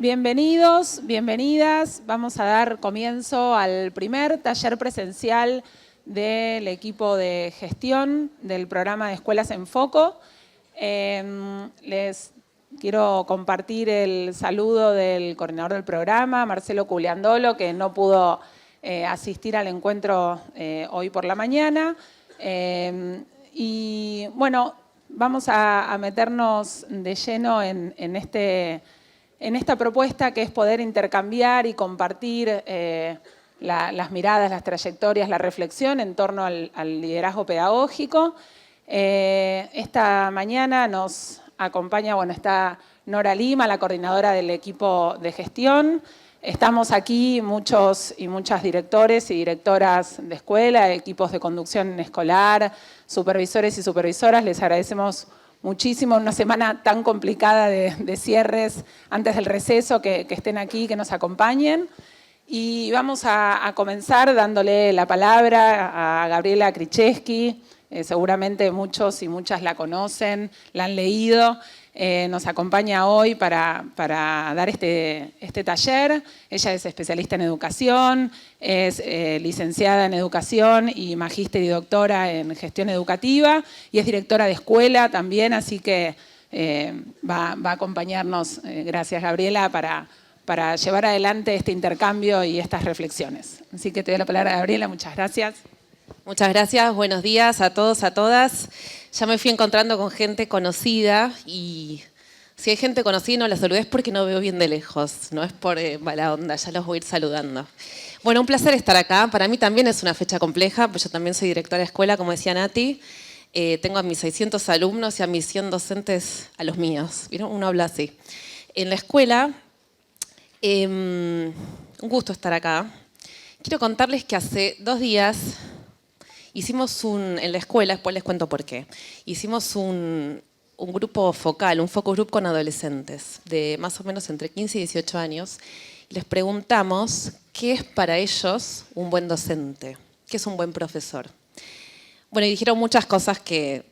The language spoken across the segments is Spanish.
Bienvenidos, bienvenidas. Vamos a dar comienzo al primer taller presencial del equipo de gestión del programa de Escuelas en Foco. Les quiero compartir el saludo del coordinador del programa, Marcelo Culiandolo, que no pudo asistir al encuentro hoy por la mañana. Y bueno, vamos a meternos de lleno en esta propuesta, que es poder intercambiar y compartir las miradas, las trayectorias, la reflexión en torno al liderazgo pedagógico. Esta mañana nos acompaña, está Nora Lima, la coordinadora del equipo de gestión. Estamos aquí muchos y muchas directores y directoras de escuela, equipos de conducción escolar, supervisores y supervisoras. Les agradecemos muchísimo, una semana tan complicada de cierres antes del receso, que estén aquí, que nos acompañen. Y vamos a comenzar dándole la palabra a Gabriela Krichevsky. Seguramente muchos y muchas la conocen, la han leído. Nos acompaña hoy para dar este taller. Ella es especialista en educación, es licenciada en educación y magíster y doctora en gestión educativa, y es directora de escuela también, así que va a acompañarnos, gracias Gabriela, para llevar adelante este intercambio y estas reflexiones. Así que te doy la palabra, Gabriela, muchas gracias. Muchas gracias, buenos días a todos, a todas. Ya me fui encontrando con gente conocida y si hay gente conocida no la saludé es porque no veo bien de lejos, no es por mala onda, ya los voy a ir saludando. Bueno, un placer estar acá. Para mí también es una fecha compleja, pues yo también soy directora de escuela, como decía Nati. Tengo a mis 600 alumnos y a mis 100 docentes a los míos. ¿Vieron? Uno habla así. En la escuela, un gusto estar acá. Quiero contarles que hace 2 días hicimos en la escuela, después les cuento por qué, hicimos un grupo focal, un focus group con adolescentes de más o menos entre 15 y 18 años. Y les preguntamos qué es para ellos un buen docente, qué es un buen profesor. Bueno, y dijeron muchas cosas que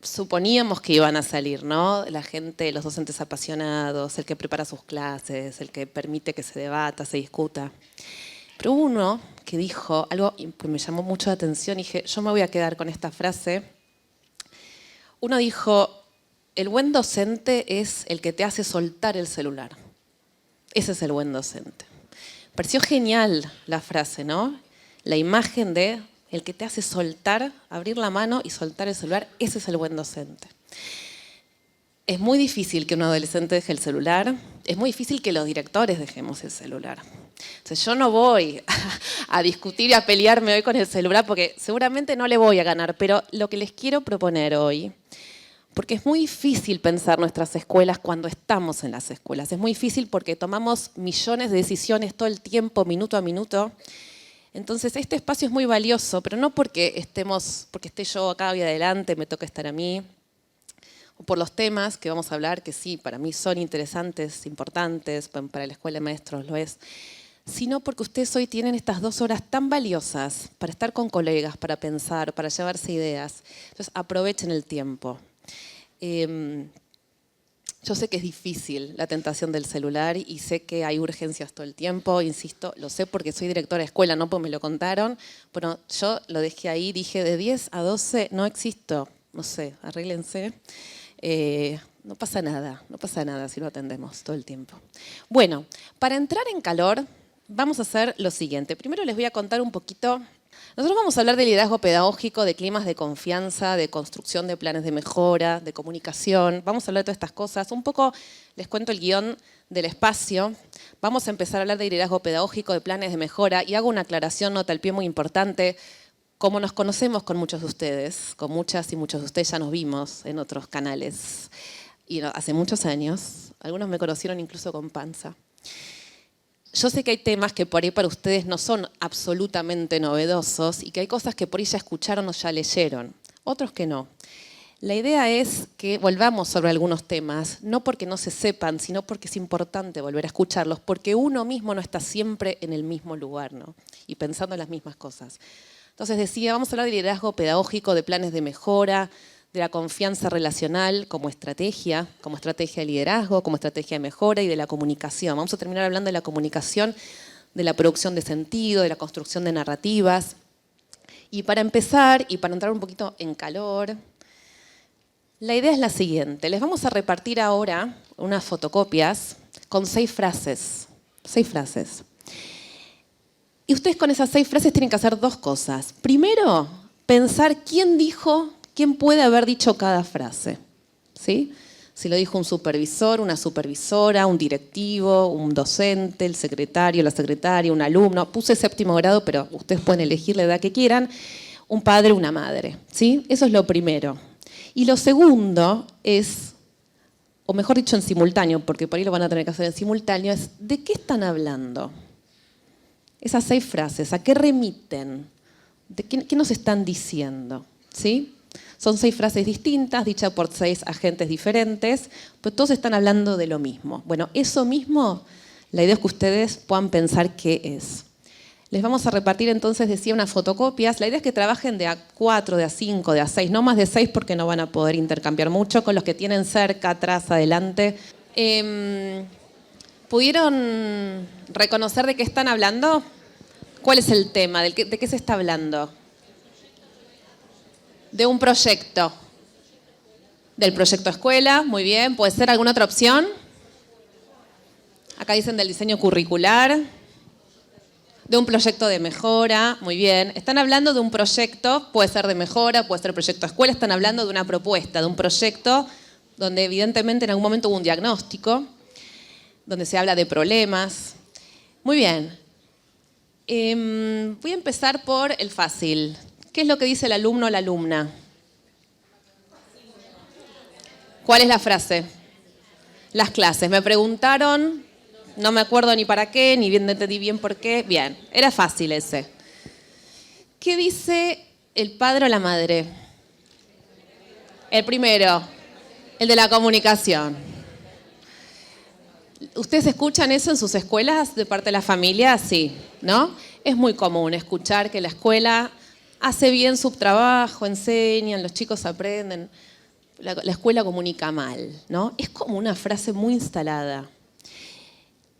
suponíamos que iban a salir, ¿no? La gente, los docentes apasionados, el que prepara sus clases, el que permite que se debata, se discuta. Pero hubo uno que dijo algo que me llamó mucho la atención y dije, yo me voy a quedar con esta frase. Uno dijo, el buen docente es el que te hace soltar el celular. Ese es el buen docente. Pareció genial la frase, ¿no? La imagen de el que te hace soltar, abrir la mano y soltar el celular, ese es el buen docente. Es muy difícil que un adolescente deje el celular, es muy difícil que los directores dejemos el celular. Entonces yo no voy a discutir y a pelearme hoy con el celular porque seguramente no le voy a ganar, pero lo que les quiero proponer hoy, porque es muy difícil pensar nuestras escuelas cuando estamos en las escuelas, es muy difícil porque tomamos millones de decisiones todo el tiempo, minuto a minuto. Entonces este espacio es muy valioso, pero no porque esté yo acá hoy adelante, me toca estar a mí, o por los temas que vamos a hablar, que sí, para mí son interesantes, importantes, para la escuela de maestros lo es, sino porque ustedes hoy tienen estas 2 horas tan valiosas para estar con colegas, para pensar, para llevarse ideas. Entonces aprovechen el tiempo. Yo sé que es difícil la tentación del celular y sé que hay urgencias todo el tiempo, insisto, lo sé porque soy directora de escuela, no porque me lo contaron, pero yo lo dejé ahí, dije de 10 a 12 no existo, no sé, arréglense. No pasa nada si lo atendemos todo el tiempo. Bueno, para entrar en calor vamos a hacer lo siguiente. Primero les voy a contar un poquito. Nosotros vamos a hablar de liderazgo pedagógico, de climas de confianza, de construcción de planes de mejora, de comunicación. Vamos a hablar de todas estas cosas. Un poco les cuento el guión del espacio. Vamos a empezar a hablar de liderazgo pedagógico, de planes de mejora y hago una aclaración, nota al pie muy importante. Como nos conocemos con muchos de ustedes, con muchas y muchos de ustedes ya nos vimos en otros canales y hace muchos años, algunos me conocieron incluso con panza. Yo sé que hay temas que por ahí para ustedes no son absolutamente novedosos y que hay cosas que por ahí ya escucharon o ya leyeron, otros que no. La idea es que volvamos sobre algunos temas, no porque no se sepan, sino porque es importante volver a escucharlos, porque uno mismo no está siempre en el mismo lugar, ¿no? Y pensando en las mismas cosas. Entonces decía, vamos a hablar de liderazgo pedagógico, de planes de mejora, de la confianza relacional como estrategia de liderazgo, como estrategia de mejora y de la comunicación. Vamos a terminar hablando de la comunicación, de la producción de sentido, de la construcción de narrativas. Y para empezar, y para entrar un poquito en calor, la idea es la siguiente. Les vamos a repartir ahora unas fotocopias con 6 frases. 6 frases. Y ustedes con esas 6 frases tienen que hacer 2 cosas. Primero, pensar quién puede haber dicho cada frase. ¿Sí? Si lo dijo un supervisor, una supervisora, un directivo, un docente, el secretario, la secretaria, un alumno. Puse 7º grado, pero ustedes pueden elegir la edad que quieran. Un padre, una madre. ¿Sí? Eso es lo primero. Y lo segundo es, o mejor dicho en simultáneo, porque por ahí lo van a tener que hacer en simultáneo, es ¿de qué están hablando? Esas 6 frases, ¿a qué remiten? ¿Qué nos están diciendo? ¿Sí? Son 6 frases distintas, dichas por 6 agentes diferentes, pero todos están hablando de lo mismo. Bueno, eso mismo, la idea es que ustedes puedan pensar qué es. Les vamos a repartir entonces, decía, unas fotocopias. La idea es que trabajen de A4, de A5, de A6, no más de 6 porque no van a poder intercambiar mucho con los que tienen cerca, atrás, adelante. ¿Pudieron reconocer de qué están hablando? ¿Cuál es el tema? ¿De qué se está hablando? De un proyecto. Del proyecto escuela, muy bien. ¿Puede ser alguna otra opción? Acá dicen del diseño curricular. De un proyecto de mejora, muy bien. Están hablando de un proyecto, puede ser de mejora, puede ser proyecto escuela. Están hablando de una propuesta, de un proyecto donde evidentemente en algún momento hubo un diagnóstico, donde se habla de problemas. Muy bien. Voy a empezar por el fácil. ¿Qué es lo que dice el alumno o la alumna? ¿Cuál es la frase? Las clases. Me preguntaron, no me acuerdo ni para qué, ni bien entendí bien por qué. Bien, era fácil ese. ¿Qué dice el padre o la madre? El primero, el de la comunicación. ¿Ustedes escuchan eso en sus escuelas de parte de la familia? Sí, ¿no? Es muy común escuchar que la escuela hace bien su trabajo, enseñan, los chicos aprenden. La escuela comunica mal, ¿no? Es como una frase muy instalada.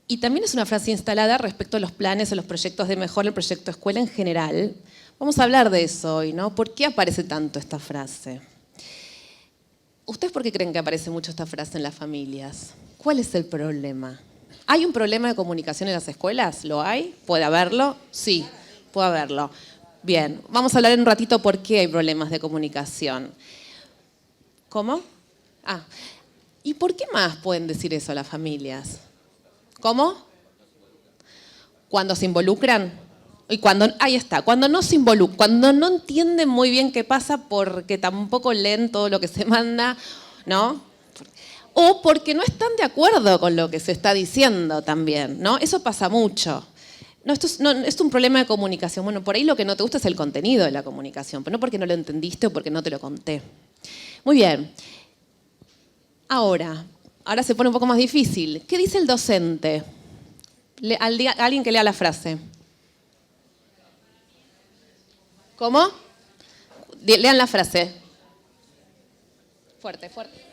Y también es una frase instalada respecto a los planes o los proyectos de mejora, el proyecto escuela en general. Vamos a hablar de eso hoy, ¿no? ¿Por qué aparece tanto esta frase? ¿Ustedes por qué creen que aparece mucho esta frase en las familias? ¿Cuál es el problema? ¿Hay un problema de comunicación en las escuelas? ¿Lo hay? ¿Puede haberlo? Sí, puede haberlo. Bien, vamos a hablar en un ratito por qué hay problemas de comunicación. ¿Cómo? ¿Y por qué más pueden decir eso las familias? ¿Cómo? Cuando se involucran. Y ahí está, cuando no se involucran, cuando no entienden muy bien qué pasa porque tampoco leen todo lo que se manda, ¿no? O porque no están de acuerdo con lo que se está diciendo también, ¿no? Eso pasa mucho. No, esto es un problema de comunicación. Bueno, por ahí lo que no te gusta es el contenido de la comunicación, pero no porque no lo entendiste o porque no te lo conté. Muy bien. Ahora se pone un poco más difícil. ¿Qué dice el docente? Alguien que lea la frase. ¿Cómo? Lean la frase. Fuerte, fuerte.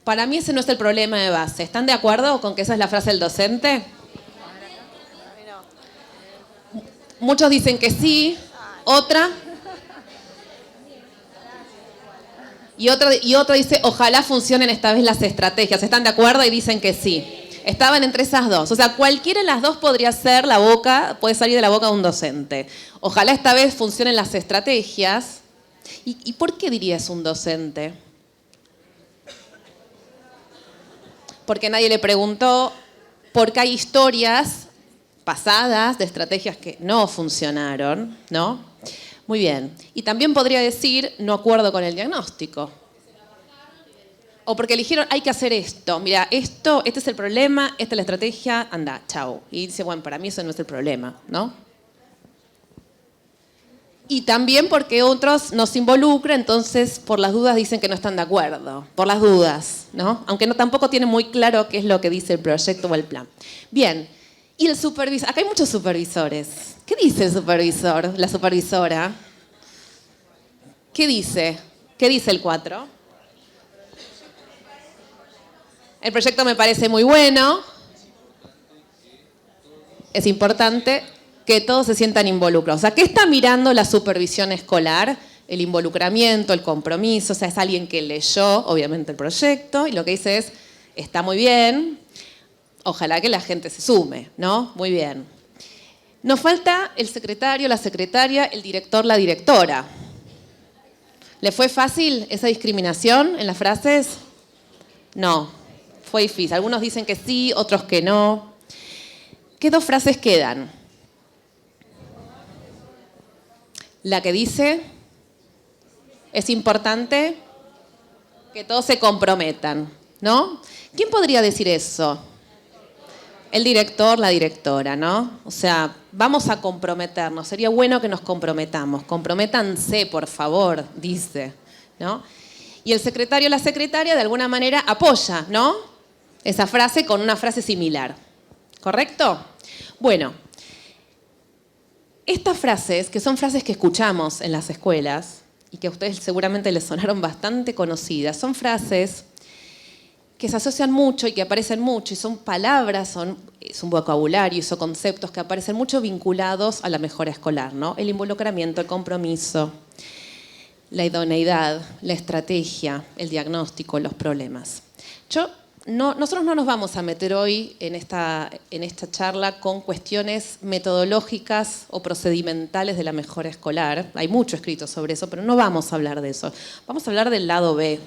Para mí ese no es el problema de base. ¿Están de acuerdo con que esa es la frase del docente? Muchos dicen que sí. ¿Otra? Y otra dice, ojalá funcionen esta vez las estrategias. ¿Están de acuerdo? Y dicen que sí. Estaban entre esas dos. O sea, cualquiera de las dos podría ser puede salir de la boca de un docente. Ojalá esta vez funcionen las estrategias. ¿Y por qué dirías un docente? Porque nadie le preguntó, porque hay historias pasadas de estrategias que no funcionaron, ¿no? Muy bien. Y también podría decir, no acuerdo con el diagnóstico. O porque eligieron, hay que hacer esto. Mira, este es el problema, esta es la estrategia, anda, chao. Y dice, bueno, para mí eso no es el problema, ¿no? Y también porque otros nos involucran, entonces por las dudas dicen que no están de acuerdo. Por las dudas, ¿no? Aunque tampoco tienen muy claro qué es lo que dice el proyecto o el plan. Bien. Y el supervisor, acá hay muchos supervisores. ¿Qué dice el supervisor, la supervisora? ¿Qué dice? ¿Qué dice el 4? El proyecto me parece muy bueno. Es importante que todos se sientan involucrados. O sea, ¿qué está mirando la supervisión escolar? El involucramiento, el compromiso. O sea, es alguien que leyó, obviamente, el proyecto y lo que dice es, está muy bien, ojalá que la gente se sume, ¿no? Muy bien. Nos falta el secretario, la secretaria, el director, la directora. ¿Le fue fácil esa discriminación en las frases? No, fue difícil. Algunos dicen que sí, otros que no. ¿Qué dos frases quedan? La que dice, es importante que todos se comprometan, ¿no? ¿Quién podría decir eso? El director, la directora, ¿no? O sea, vamos a comprometernos. Sería bueno que nos comprometamos. Comprométanse, por favor, dice, ¿no? Y el secretario, la secretaria, de alguna manera apoya, ¿no? Esa frase con una frase similar. ¿Correcto? Bueno, estas frases, que son frases que escuchamos en las escuelas y que a ustedes seguramente les sonaron bastante conocidas, son frases que se asocian mucho y que aparecen mucho, y son palabras, es un vocabulario, son conceptos que aparecen mucho vinculados a la mejora escolar, ¿no? El involucramiento, el compromiso, la idoneidad, la estrategia, el diagnóstico, los problemas. Nosotros no nos vamos a meter hoy en esta charla con cuestiones metodológicas o procedimentales de la mejora escolar. Hay mucho escrito sobre eso, pero no vamos a hablar de eso. Vamos a hablar del lado B.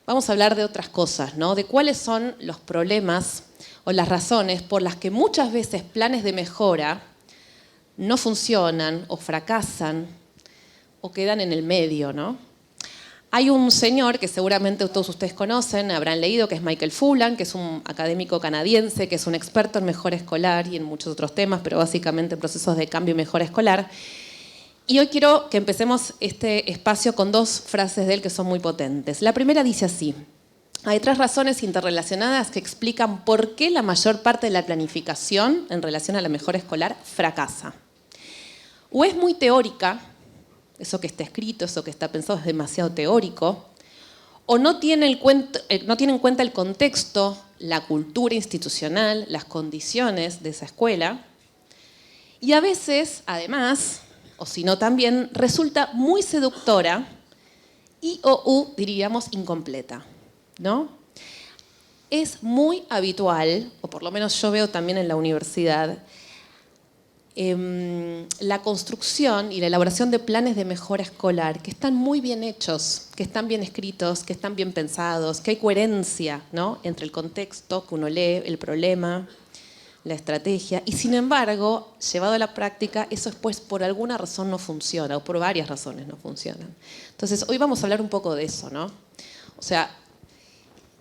Vamos a hablar de otras cosas, ¿no? De cuáles son los problemas o las razones por las que muchas veces planes de mejora no funcionan o fracasan o quedan en el medio, ¿no? Hay un señor que seguramente todos ustedes conocen, habrán leído, que es Michael Fullan, que es un académico canadiense, que es un experto en mejora escolar y en muchos otros temas, pero básicamente en procesos de cambio y mejora escolar. Y hoy quiero que empecemos este espacio con dos frases de él que son muy potentes. La primera dice así: hay tres razones interrelacionadas que explican por qué la mayor parte de la planificación en relación a la mejora escolar fracasa. O es muy teórica, eso que está escrito, eso que está pensado es demasiado teórico, o no tiene en cuenta el contexto, la cultura institucional, las condiciones de esa escuela, y a veces, además, o si no también, resulta muy seductora y diríamos, incompleta, ¿no? Es muy habitual, o por lo menos yo veo también en la universidad, la construcción y la elaboración de planes de mejora escolar que están muy bien hechos, que están bien escritos, que están bien pensados, que hay coherencia, ¿no? Entre el contexto que uno lee, el problema, la estrategia, y sin embargo, llevado a la práctica, eso después por alguna razón no funciona, o por varias razones no funcionan. Entonces, hoy vamos a hablar un poco de eso, ¿no? O sea,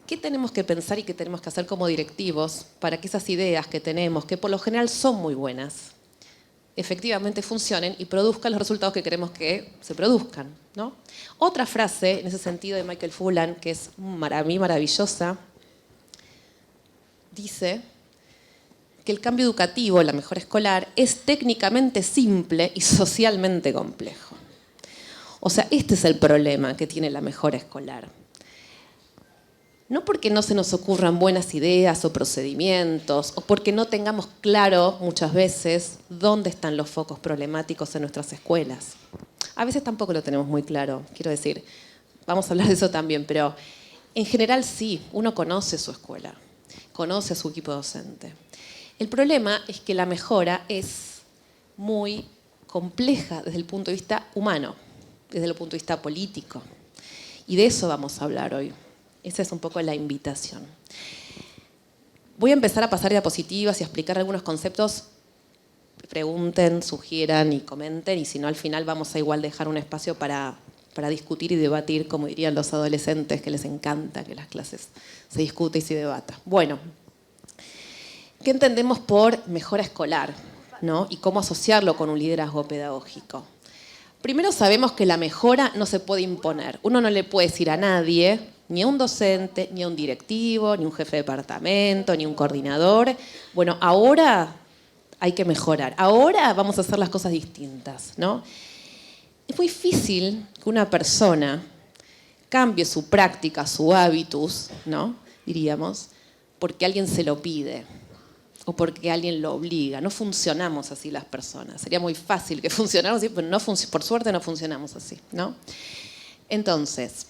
¿qué tenemos que pensar y qué tenemos que hacer como directivos para que esas ideas que tenemos, que por lo general son muy buenas, efectivamente funcionen y produzcan los resultados que queremos que se produzcan, ¿no? Otra frase en ese sentido de Michael Fullan, que es para mí maravillosa, dice que el cambio educativo, la mejora escolar, es técnicamente simple y socialmente complejo. O sea, este es el problema que tiene la mejora escolar. No porque no se nos ocurran buenas ideas o procedimientos, o porque no tengamos claro muchas veces dónde están los focos problemáticos en nuestras escuelas. A veces tampoco lo tenemos muy claro, quiero decir, vamos a hablar de eso también, pero en general sí, uno conoce su escuela, conoce a su equipo docente. El problema es que la mejora es muy compleja desde el punto de vista humano, desde el punto de vista político. Y de eso vamos a hablar hoy. Esa es un poco la invitación. Voy a empezar a pasar diapositivas y a explicar algunos conceptos. Pregunten, sugieran y comenten, y si no, al final vamos a igual dejar un espacio para discutir y debatir, como dirían los adolescentes, que les encanta que las clases se discute y se debata. Bueno, ¿qué entendemos por mejora escolar, ¿no? Y cómo asociarlo con un liderazgo pedagógico? Primero, sabemos que la mejora no se puede imponer. Uno no le puede decir a nadie, ni a un docente, ni a un directivo, ni a un jefe de departamento, ni a un coordinador: bueno, ahora hay que mejorar, ahora vamos a hacer las cosas distintas, ¿no? Es muy difícil que una persona cambie su práctica, su hábitus, ¿no? Diríamos, porque alguien se lo pide o porque alguien lo obliga. No funcionamos así las personas. Sería muy fácil que funcionáramos así, pero por suerte no funcionamos así, ¿no? Entonces,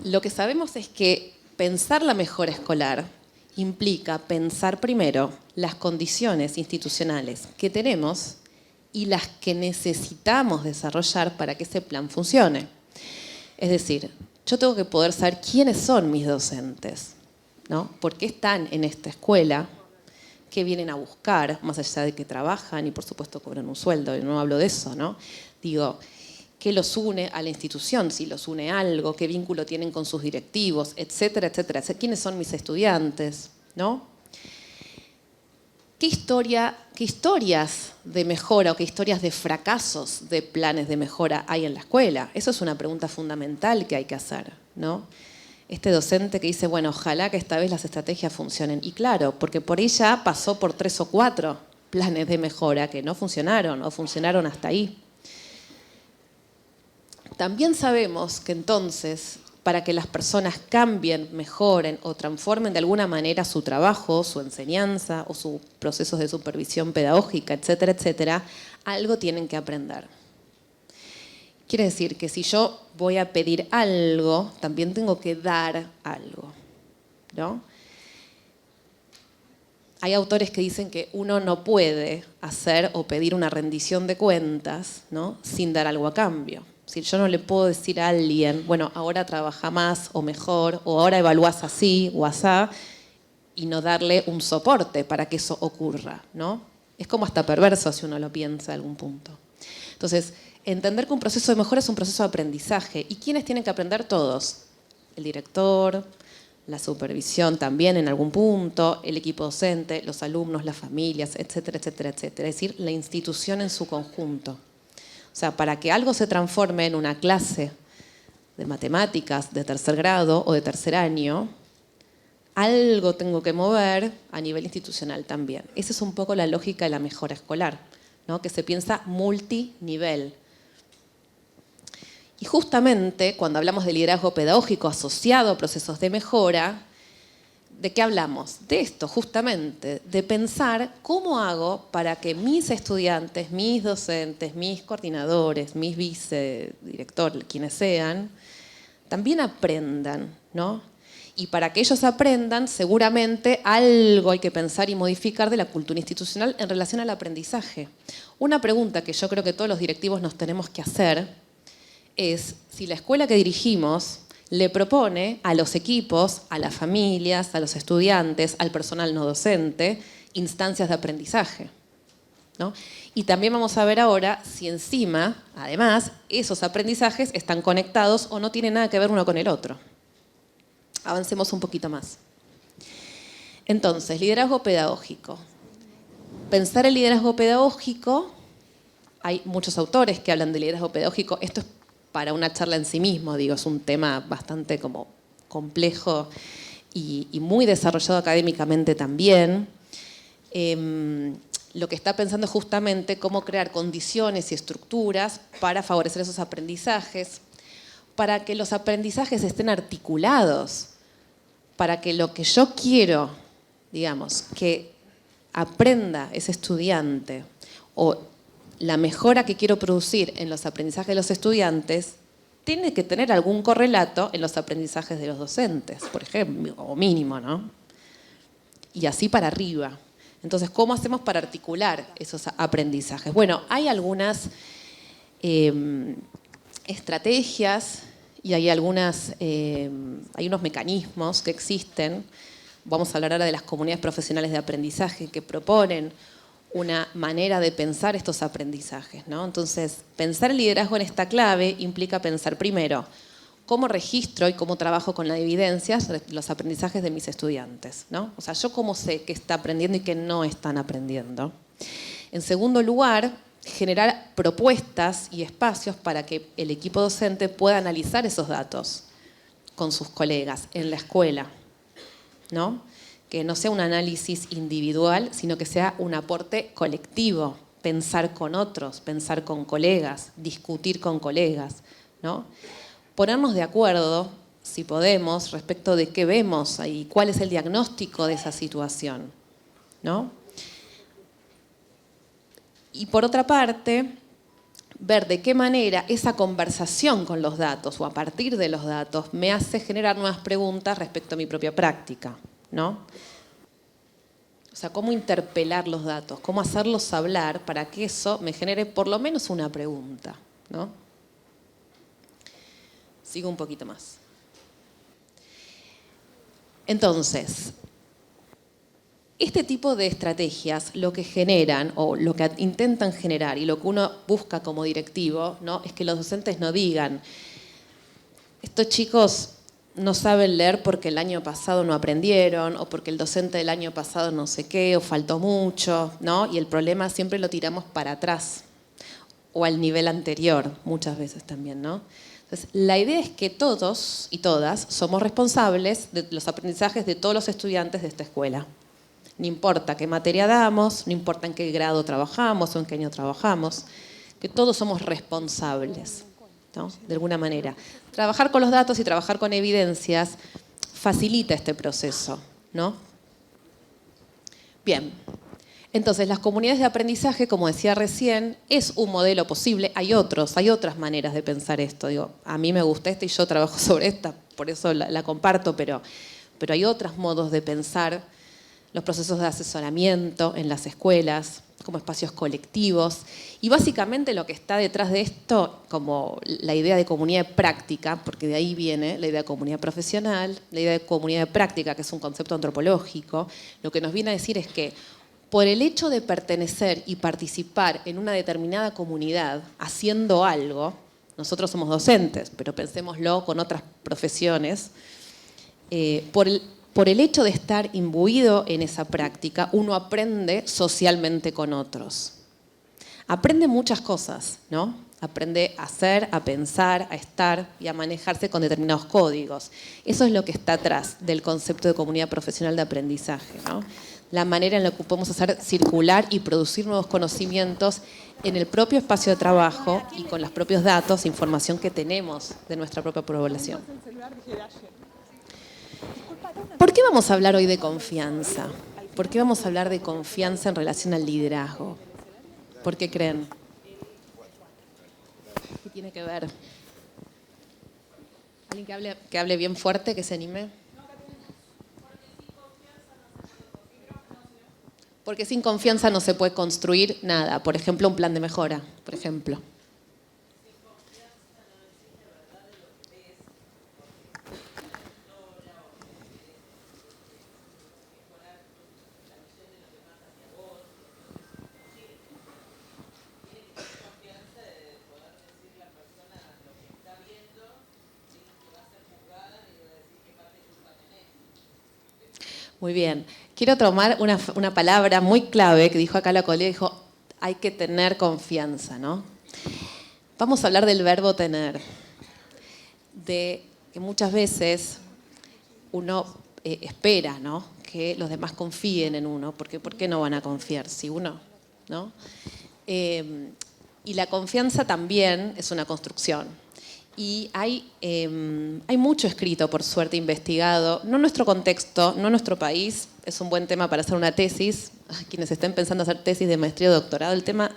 lo que sabemos es que pensar la mejora escolar implica pensar primero las condiciones institucionales que tenemos y las que necesitamos desarrollar para que ese plan funcione. Es decir, yo tengo que poder saber quiénes son mis docentes, ¿no? ¿Por qué están en esta escuela? ¿Qué vienen a buscar? Más allá de que trabajan y por supuesto cobran un sueldo, y no hablo de eso, ¿no? Digo, ¿qué los une a la institución? Si los une algo, qué vínculo tienen con sus directivos, etcétera, etcétera. ¿Quiénes son mis estudiantes? ¿No? ¿Qué historias de mejora o qué historias de fracasos de planes de mejora hay en la escuela? Eso es una pregunta fundamental que hay que hacer, ¿no? Este docente que dice, bueno, ojalá que esta vez las estrategias funcionen. Y claro, porque por ella pasó por 3 o 4 planes de mejora que no funcionaron o funcionaron hasta ahí. También sabemos que entonces, para que las personas cambien, mejoren o transformen de alguna manera su trabajo, su enseñanza o sus procesos de supervisión pedagógica, etcétera, etcétera, algo tienen que aprender. Quiere decir que si yo voy a pedir algo, también tengo que dar algo, ¿no? Hay autores que dicen que uno no puede hacer o pedir una rendición de cuentas, ¿no?, sin dar algo a cambio. Si yo no le puedo decir a alguien, bueno, ahora trabaja más o mejor, o ahora evalúas así o asá, y no darle un soporte para que eso ocurra, ¿no? Es como hasta perverso si uno lo piensa a algún punto. Entonces, entender que un proceso de mejora es un proceso de aprendizaje. ¿Y quiénes tienen que aprender? Todos. El director, la supervisión también en algún punto, el equipo docente, los alumnos, las familias, etcétera, etcétera, etcétera. Es decir, la institución en su conjunto. O sea, para que algo se transforme en una clase de matemáticas de 3er grado o de 3er año, algo tengo que mover a nivel institucional también. Esa es un poco la lógica de la mejora escolar, ¿no?, que se piensa multinivel. Y justamente cuando hablamos de liderazgo pedagógico asociado a procesos de mejora, ¿de qué hablamos? De esto, justamente, de pensar cómo hago para que mis estudiantes, mis docentes, mis coordinadores, mis vicedirectores, quienes sean, también aprendan, ¿no? Y para que ellos aprendan, seguramente algo hay que pensar y modificar de la cultura institucional en relación al aprendizaje. Una pregunta que yo creo que todos los directivos nos tenemos que hacer es si la escuela que dirigimos le propone a los equipos, a las familias, a los estudiantes, al personal no docente, instancias de aprendizaje, ¿no? Y también vamos a ver ahora si encima, además, esos aprendizajes están conectados o no tienen nada que ver uno con el otro. Avancemos un poquito más. Entonces, liderazgo pedagógico. Pensar el liderazgo pedagógico, hay muchos autores que hablan de liderazgo pedagógico. Esto es para una charla en sí mismo, digo, es un tema bastante como complejo y muy desarrollado académicamente también. Lo que está pensando es justamente cómo crear condiciones y estructuras para favorecer esos aprendizajes, para que los aprendizajes estén articulados, para que lo que yo quiero, digamos, que aprenda ese estudiante o la mejora que quiero producir en los aprendizajes de los estudiantes tiene que tener algún correlato en los aprendizajes de los docentes, por ejemplo, o mínimo, ¿no? Y así para arriba. Entonces, ¿cómo hacemos para articular esos aprendizajes? Bueno, hay algunas estrategias y hay unos mecanismos que existen. Vamos a hablar ahora de las comunidades profesionales de aprendizaje que proponen una manera de pensar estos aprendizajes, ¿no? Entonces, pensar el liderazgo en esta clave implica pensar primero cómo registro y cómo trabajo con las evidencias los aprendizajes de mis estudiantes, ¿no? O sea, yo cómo sé qué está aprendiendo y qué no están aprendiendo. En segundo lugar, generar propuestas y espacios para que el equipo docente pueda analizar esos datos con sus colegas en la escuela, ¿no? Que no sea un análisis individual, sino que sea un aporte colectivo pensar con otros, pensar con colegas, discutir con colegas, ¿no? Ponernos de acuerdo, si podemos, respecto de qué vemos y cuál es el diagnóstico de esa situación, ¿no? Y por otra parte, ver de qué manera esa conversación con los datos o a partir de los datos me hace generar nuevas preguntas respecto a mi propia práctica, ¿no? O sea, cómo interpelar los datos, cómo hacerlos hablar para que eso me genere por lo menos una pregunta, ¿no? Sigo un poquito más. Entonces, este tipo de estrategias lo que generan o lo que intentan generar y lo que uno busca como directivo, ¿no? Es que los docentes no digan, estos chicos no saben leer porque el año pasado no aprendieron o porque el docente del año pasado no sé qué o faltó mucho, ¿no? Y el problema siempre lo tiramos para atrás o al nivel anterior, muchas veces también, ¿no? Entonces, la idea es que todos y todas somos responsables de los aprendizajes de todos los estudiantes de esta escuela. No importa qué materia damos, no importa en qué grado trabajamos o en qué año trabajamos, que todos somos responsables, ¿no? De alguna manera. Trabajar con los datos y trabajar con evidencias facilita este proceso, ¿no? Bien. Entonces, las comunidades de aprendizaje, como decía recién, es un modelo posible. Hay otras maneras de pensar esto. Digo, a mí me gusta esta y yo trabajo sobre esta, por eso la comparto, pero hay otros modos de pensar los procesos de asesoramiento en las escuelas, como espacios colectivos. Y básicamente lo que está detrás de esto, como la idea de comunidad de práctica, porque de ahí viene la idea de comunidad profesional, la idea de comunidad de práctica, que es un concepto antropológico, lo que nos viene a decir es que por el hecho de pertenecer y participar en una determinada comunidad haciendo algo, nosotros somos docentes, pero pensémoslo con otras profesiones, por el hecho de estar imbuido en esa práctica, uno aprende socialmente con otros. Aprende muchas cosas, ¿no? Aprende a hacer, a pensar, a estar y a manejarse con determinados códigos. Eso es lo que está atrás del concepto de comunidad profesional de aprendizaje, ¿no? La manera en la que podemos hacer circular y producir nuevos conocimientos en el propio espacio de trabajo y con los propios datos e información que tenemos de nuestra propia población. ¿Por qué vamos a hablar hoy de confianza? ¿Por qué vamos a hablar de confianza en relación al liderazgo? ¿Por qué creen? ¿Qué tiene que ver? ¿Alguien que hable bien fuerte, que se anime? Porque sin confianza no se puede construir nada. Por ejemplo, un plan de mejora, por ejemplo. Muy bien. Quiero tomar una palabra muy clave que dijo acá la colega, dijo, hay que tener confianza, ¿no? Vamos a hablar del verbo tener. De que muchas veces uno espera, ¿no? Que los demás confíen en uno, porque ¿por qué no van a confiar si uno, ¿no? Y la confianza también es una construcción. Y hay mucho escrito, por suerte, investigado. No en nuestro contexto, no en nuestro país. Es un buen tema para hacer una tesis. Quienes estén pensando hacer tesis de maestría o doctorado, el tema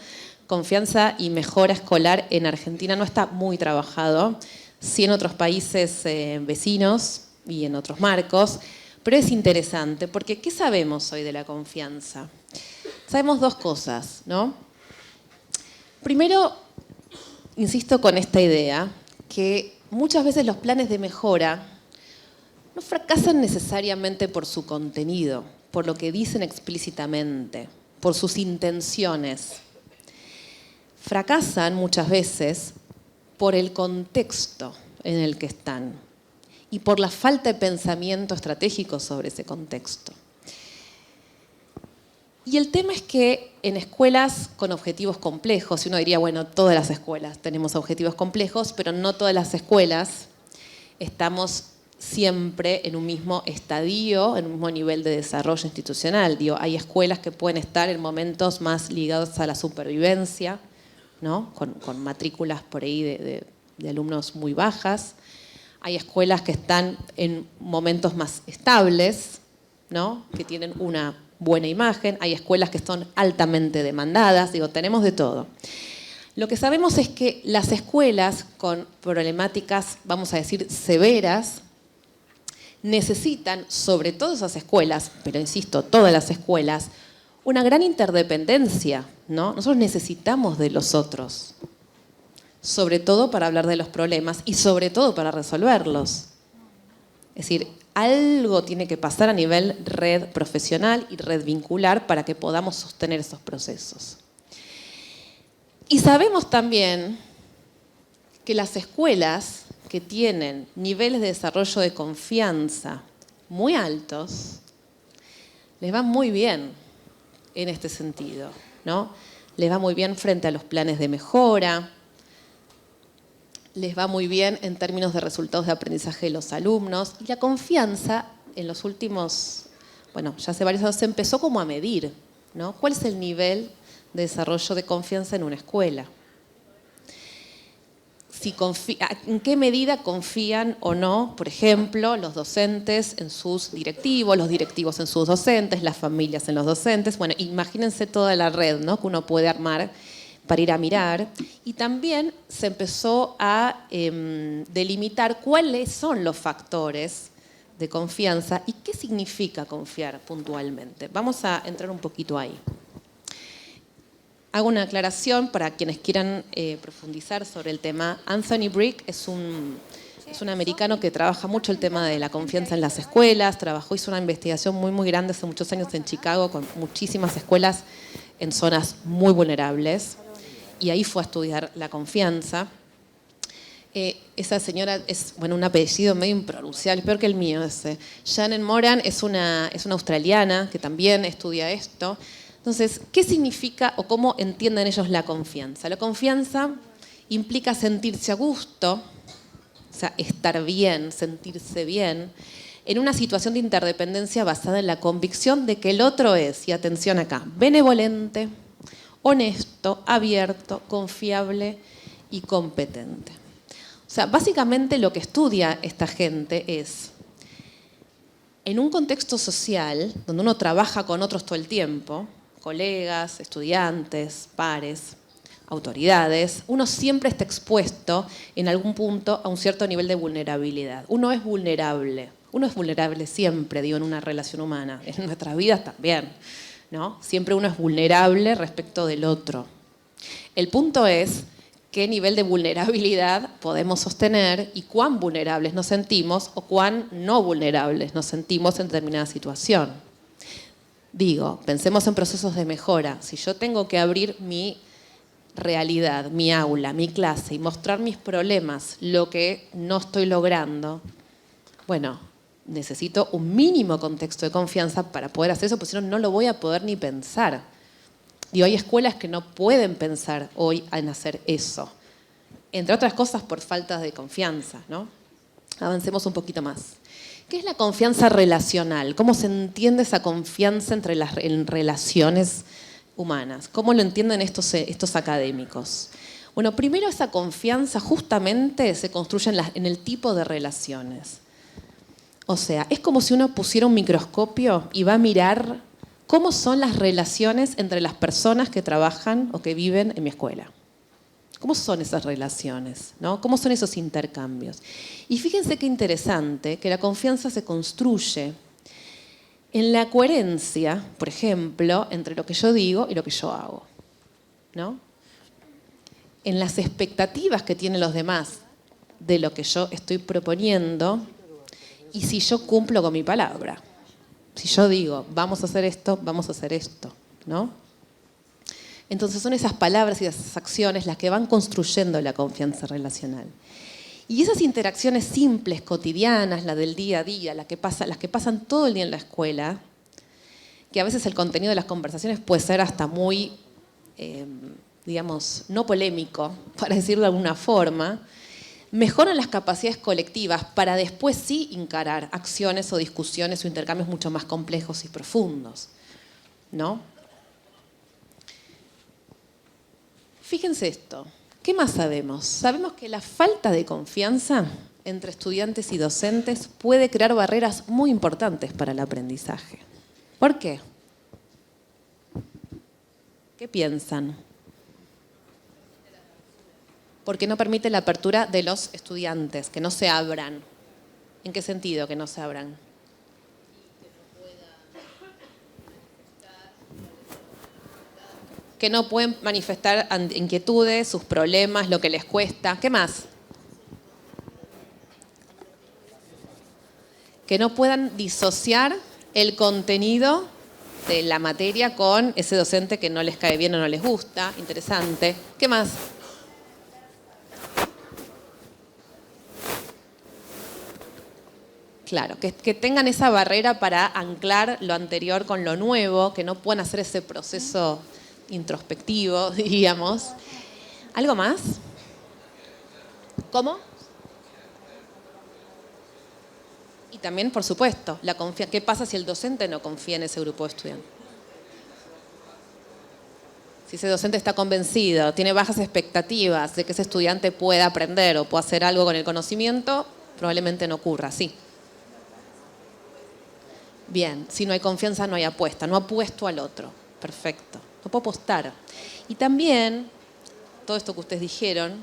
confianza y mejora escolar en Argentina no está muy trabajado. Sí en otros países vecinos y en otros marcos. Pero es interesante, porque ¿qué sabemos hoy de la confianza? Sabemos dos cosas, ¿no? Primero, insisto con esta idea, que muchas veces los planes de mejora no fracasan necesariamente por su contenido, por lo que dicen explícitamente, por sus intenciones. Fracasan muchas veces por el contexto en el que están y por la falta de pensamiento estratégico sobre ese contexto. Y el tema es que en escuelas con objetivos complejos, y uno diría, bueno, todas las escuelas tenemos objetivos complejos, pero no todas las escuelas estamos siempre en un mismo estadio, en un mismo nivel de desarrollo institucional. Digo, hay escuelas que pueden estar en momentos más ligados a la supervivencia, ¿no? Con matrículas por ahí de alumnos muy bajas. Hay escuelas que están en momentos más estables, ¿no? Que tienen una buena imagen. Hay escuelas que son altamente demandadas. Digo, tenemos de todo. Lo que sabemos es que las escuelas con problemáticas, vamos a decir, severas, necesitan, sobre todo esas escuelas, pero insisto, todas las escuelas, una gran interdependencia, ¿no? Nosotros necesitamos de los otros, sobre todo para hablar de los problemas y sobre todo para resolverlos. Es decir, algo tiene que pasar a nivel red profesional y red vincular para que podamos sostener esos procesos. Y sabemos también que las escuelas que tienen niveles de desarrollo de confianza muy altos, les va muy bien en este sentido, ¿no? Les va muy bien frente a los planes de mejora, les va muy bien en términos de resultados de aprendizaje de los alumnos. Y la confianza en los últimos, ya hace varios años se empezó como a medir, ¿no? ¿Cuál es el nivel de desarrollo de confianza en una escuela? ¿En qué medida confían o no, por ejemplo, los docentes en sus directivos, los directivos en sus docentes, las familias en los docentes? Bueno, imagínense toda la red, ¿no?, que uno puede armar para ir a mirar. Y también se empezó a delimitar cuáles son los factores de confianza y qué significa confiar puntualmente. Vamos a entrar un poquito ahí. Hago una aclaración para quienes quieran profundizar sobre el tema. Anthony Brick es un americano que trabaja mucho el tema de la confianza en las escuelas. Hizo una investigación muy, muy grande hace muchos años en Chicago con muchísimas escuelas en zonas muy vulnerables. Y ahí fue a estudiar la confianza. Esa señora es, un apellido medio impronunciable, peor que el mío ese. Shannon Moran es una australiana que también estudia esto. Entonces, ¿qué significa o cómo entienden ellos la confianza? La confianza implica sentirse a gusto, o sea, estar bien, sentirse bien, en una situación de interdependencia basada en la convicción de que el otro es, y atención acá, benevolente, honesto, abierto, confiable y competente. O sea, básicamente lo que estudia esta gente es, en un contexto social donde uno trabaja con otros todo el tiempo, colegas, estudiantes, pares, autoridades, uno siempre está expuesto en algún punto a un cierto nivel de vulnerabilidad. Uno es vulnerable siempre, digo, en una relación humana, en nuestras vidas también, ¿no? Siempre uno es vulnerable respecto del otro. El punto es qué nivel de vulnerabilidad podemos sostener y cuán vulnerables nos sentimos o cuán no vulnerables nos sentimos en determinada situación. Digo, pensemos en procesos de mejora. Si yo tengo que abrir mi realidad, mi aula, mi clase y mostrar mis problemas, lo que no estoy logrando, necesito un mínimo contexto de confianza para poder hacer eso, porque si no, no lo voy a poder ni pensar. Digo, hay escuelas que no pueden pensar hoy en hacer eso. Entre otras cosas por falta de confianza, ¿no? Avancemos un poquito más. ¿Qué es la confianza relacional? ¿Cómo se entiende esa confianza en relaciones humanas? ¿Cómo lo entienden estos académicos? Bueno, primero esa confianza justamente se construye en el tipo de relaciones. O sea, es como si uno pusiera un microscopio y va a mirar cómo son las relaciones entre las personas que trabajan o que viven en mi escuela. ¿Cómo son esas relaciones? ¿No? ¿Cómo son esos intercambios? Y fíjense qué interesante que la confianza se construye en la coherencia, por ejemplo, entre lo que yo digo y lo que yo hago, ¿no? En las expectativas que tienen los demás de lo que yo estoy proponiendo y si yo cumplo con mi palabra. Si yo digo, vamos a hacer esto, ¿no? Entonces son esas palabras y esas acciones las que van construyendo la confianza relacional. Y esas interacciones simples, cotidianas, la del día a día, las que pasan todo el día en la escuela, que a veces el contenido de las conversaciones puede ser hasta muy, no polémico, para decirlo de alguna forma, mejoran las capacidades colectivas para después sí encarar acciones o discusiones o intercambios mucho más complejos y profundos, ¿no? Fíjense esto, ¿qué más sabemos? Sabemos que la falta de confianza entre estudiantes y docentes puede crear barreras muy importantes para el aprendizaje. ¿Por qué? ¿Qué piensan? Porque no permite la apertura de los estudiantes, que no se abran. ¿En qué sentido que no se abran? Que no pueden manifestar inquietudes, sus problemas, lo que les cuesta. ¿Qué más? Que no puedan disociar el contenido de la materia con ese docente que no les cae bien o no les gusta. Interesante. ¿Qué más? Claro, que tengan esa barrera para anclar lo anterior con lo nuevo, que no puedan hacer ese proceso introspectivo, diríamos. ¿Algo más? ¿Cómo? Y también, por supuesto, ¿qué pasa si el docente no confía en ese grupo de estudiantes? Si ese docente está convencido, tiene bajas expectativas de que ese estudiante pueda aprender o pueda hacer algo con el conocimiento, probablemente no ocurra así. Bien, si no hay confianza no hay apuesta, no apuesto al otro. Perfecto, no puedo apostar. Y también, todo esto que ustedes dijeron,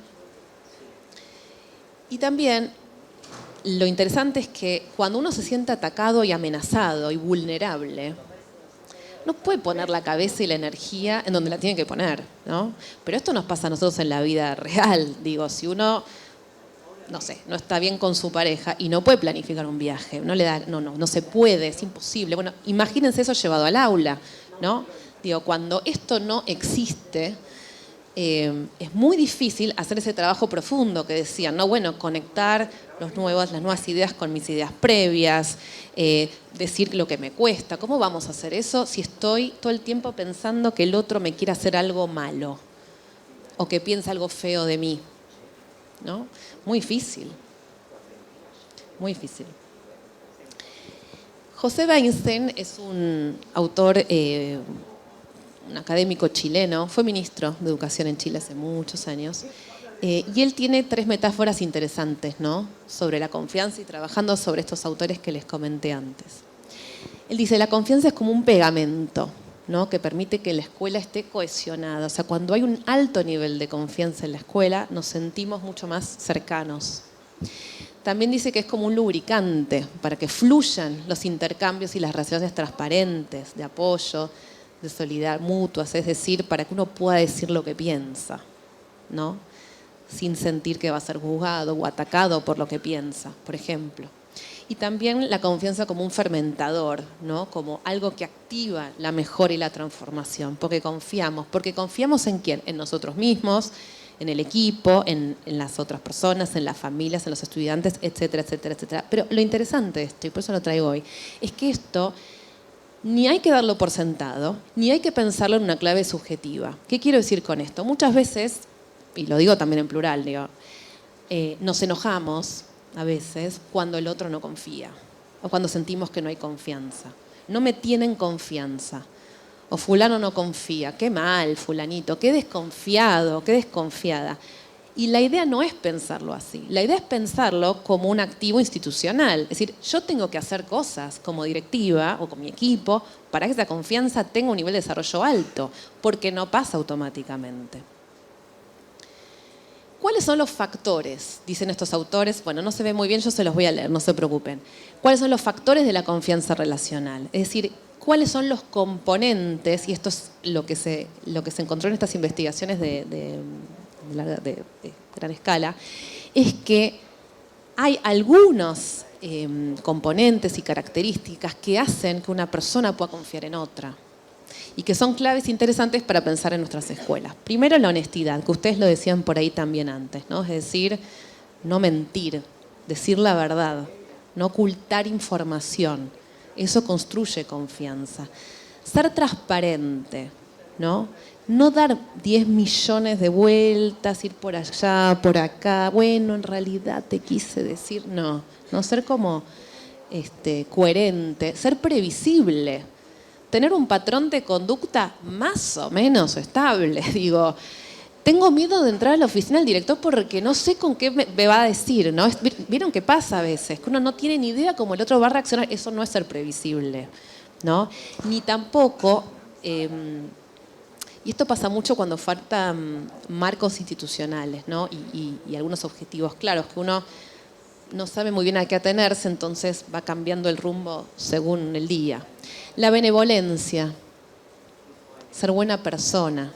y también lo interesante es que cuando uno se siente atacado y amenazado y vulnerable, no puede poner la cabeza y la energía en donde la tiene que poner, ¿no? Pero esto nos pasa a nosotros en la vida real. Digo, si uno, no sé, no está bien con su pareja y no puede planificar un viaje, no se puede, es imposible. Bueno, imagínense eso llevado al aula, ¿no? Digo, cuando esto no existe, es muy difícil hacer ese trabajo profundo que decían, ¿no? Bueno, conectar las nuevas ideas con mis ideas previas, decir lo que me cuesta. ¿Cómo vamos a hacer eso si estoy todo el tiempo pensando que el otro me quiere hacer algo malo o que piensa algo feo de mí? ¿No? Muy difícil. Muy difícil. José Weinstein es un autor, un académico chileno, fue ministro de Educación en Chile hace muchos años, y él tiene 3 metáforas interesantes, ¿no? Sobre la confianza y trabajando sobre estos autores que les comenté antes. Él dice, la confianza es como un pegamento, ¿no? Que permite que la escuela esté cohesionada. O sea, cuando hay un alto nivel de confianza en la escuela, nos sentimos mucho más cercanos. También dice que es como un lubricante para que fluyan los intercambios y las relaciones transparentes, de apoyo, de solidaridad mutuas, es decir, para que uno pueda decir lo que piensa, ¿no? Sin sentir que va a ser juzgado o atacado por lo que piensa, por ejemplo. Y también la confianza como un fermentador, ¿no? Como algo que activa la mejora y la transformación, porque confiamos ¿en quién? En nosotros mismos, en el equipo, en las otras personas, en las familias, en los estudiantes, etcétera, etcétera, etcétera. Pero lo interesante de esto, y por eso lo traigo hoy, es que esto ni hay que darlo por sentado, ni hay que pensarlo en una clave subjetiva. ¿Qué quiero decir con esto? Muchas veces, y lo digo también en plural, nos enojamos a veces cuando el otro no confía o cuando sentimos que no hay confianza. No me tienen confianza. O fulano no confía. Qué mal, fulanito. Qué desconfiado, qué desconfiada. Y la idea no es pensarlo así. La idea es pensarlo como un activo institucional. Es decir, yo tengo que hacer cosas como directiva o con mi equipo para que esa confianza tenga un nivel de desarrollo alto, porque no pasa automáticamente. ¿Cuáles son los factores? Dicen estos autores. Bueno, no se ve muy bien, yo se los voy a leer, no se preocupen. ¿Cuáles son los factores de la confianza relacional? Es decir, ¿cuáles son los componentes? Y esto es lo que se encontró en estas investigaciones de gran escala, es que hay algunos componentes y características que hacen que una persona pueda confiar en otra y que son claves interesantes para pensar en nuestras escuelas. Primero, la honestidad, que ustedes lo decían por ahí también antes, ¿no? Es decir, no mentir, decir la verdad, no ocultar información. Eso construye confianza. Ser transparente, ¿no? no dar 10 millones de vueltas, ir por allá, por acá. Bueno, en realidad te quise decir, no ser como coherente, ser previsible, tener un patrón de conducta más o menos estable. Digo, tengo miedo de entrar a la oficina del director porque no sé con qué me va a decir, ¿no? ¿Vieron qué pasa a veces? Que uno no tiene ni idea cómo el otro va a reaccionar. Eso no es ser previsible, ¿no? Ni tampoco, y esto pasa mucho cuando faltan marcos institucionales, ¿no? Y algunos objetivos claros, que uno no sabe muy bien a qué atenerse, entonces va cambiando el rumbo según el día. La benevolencia, ser buena persona,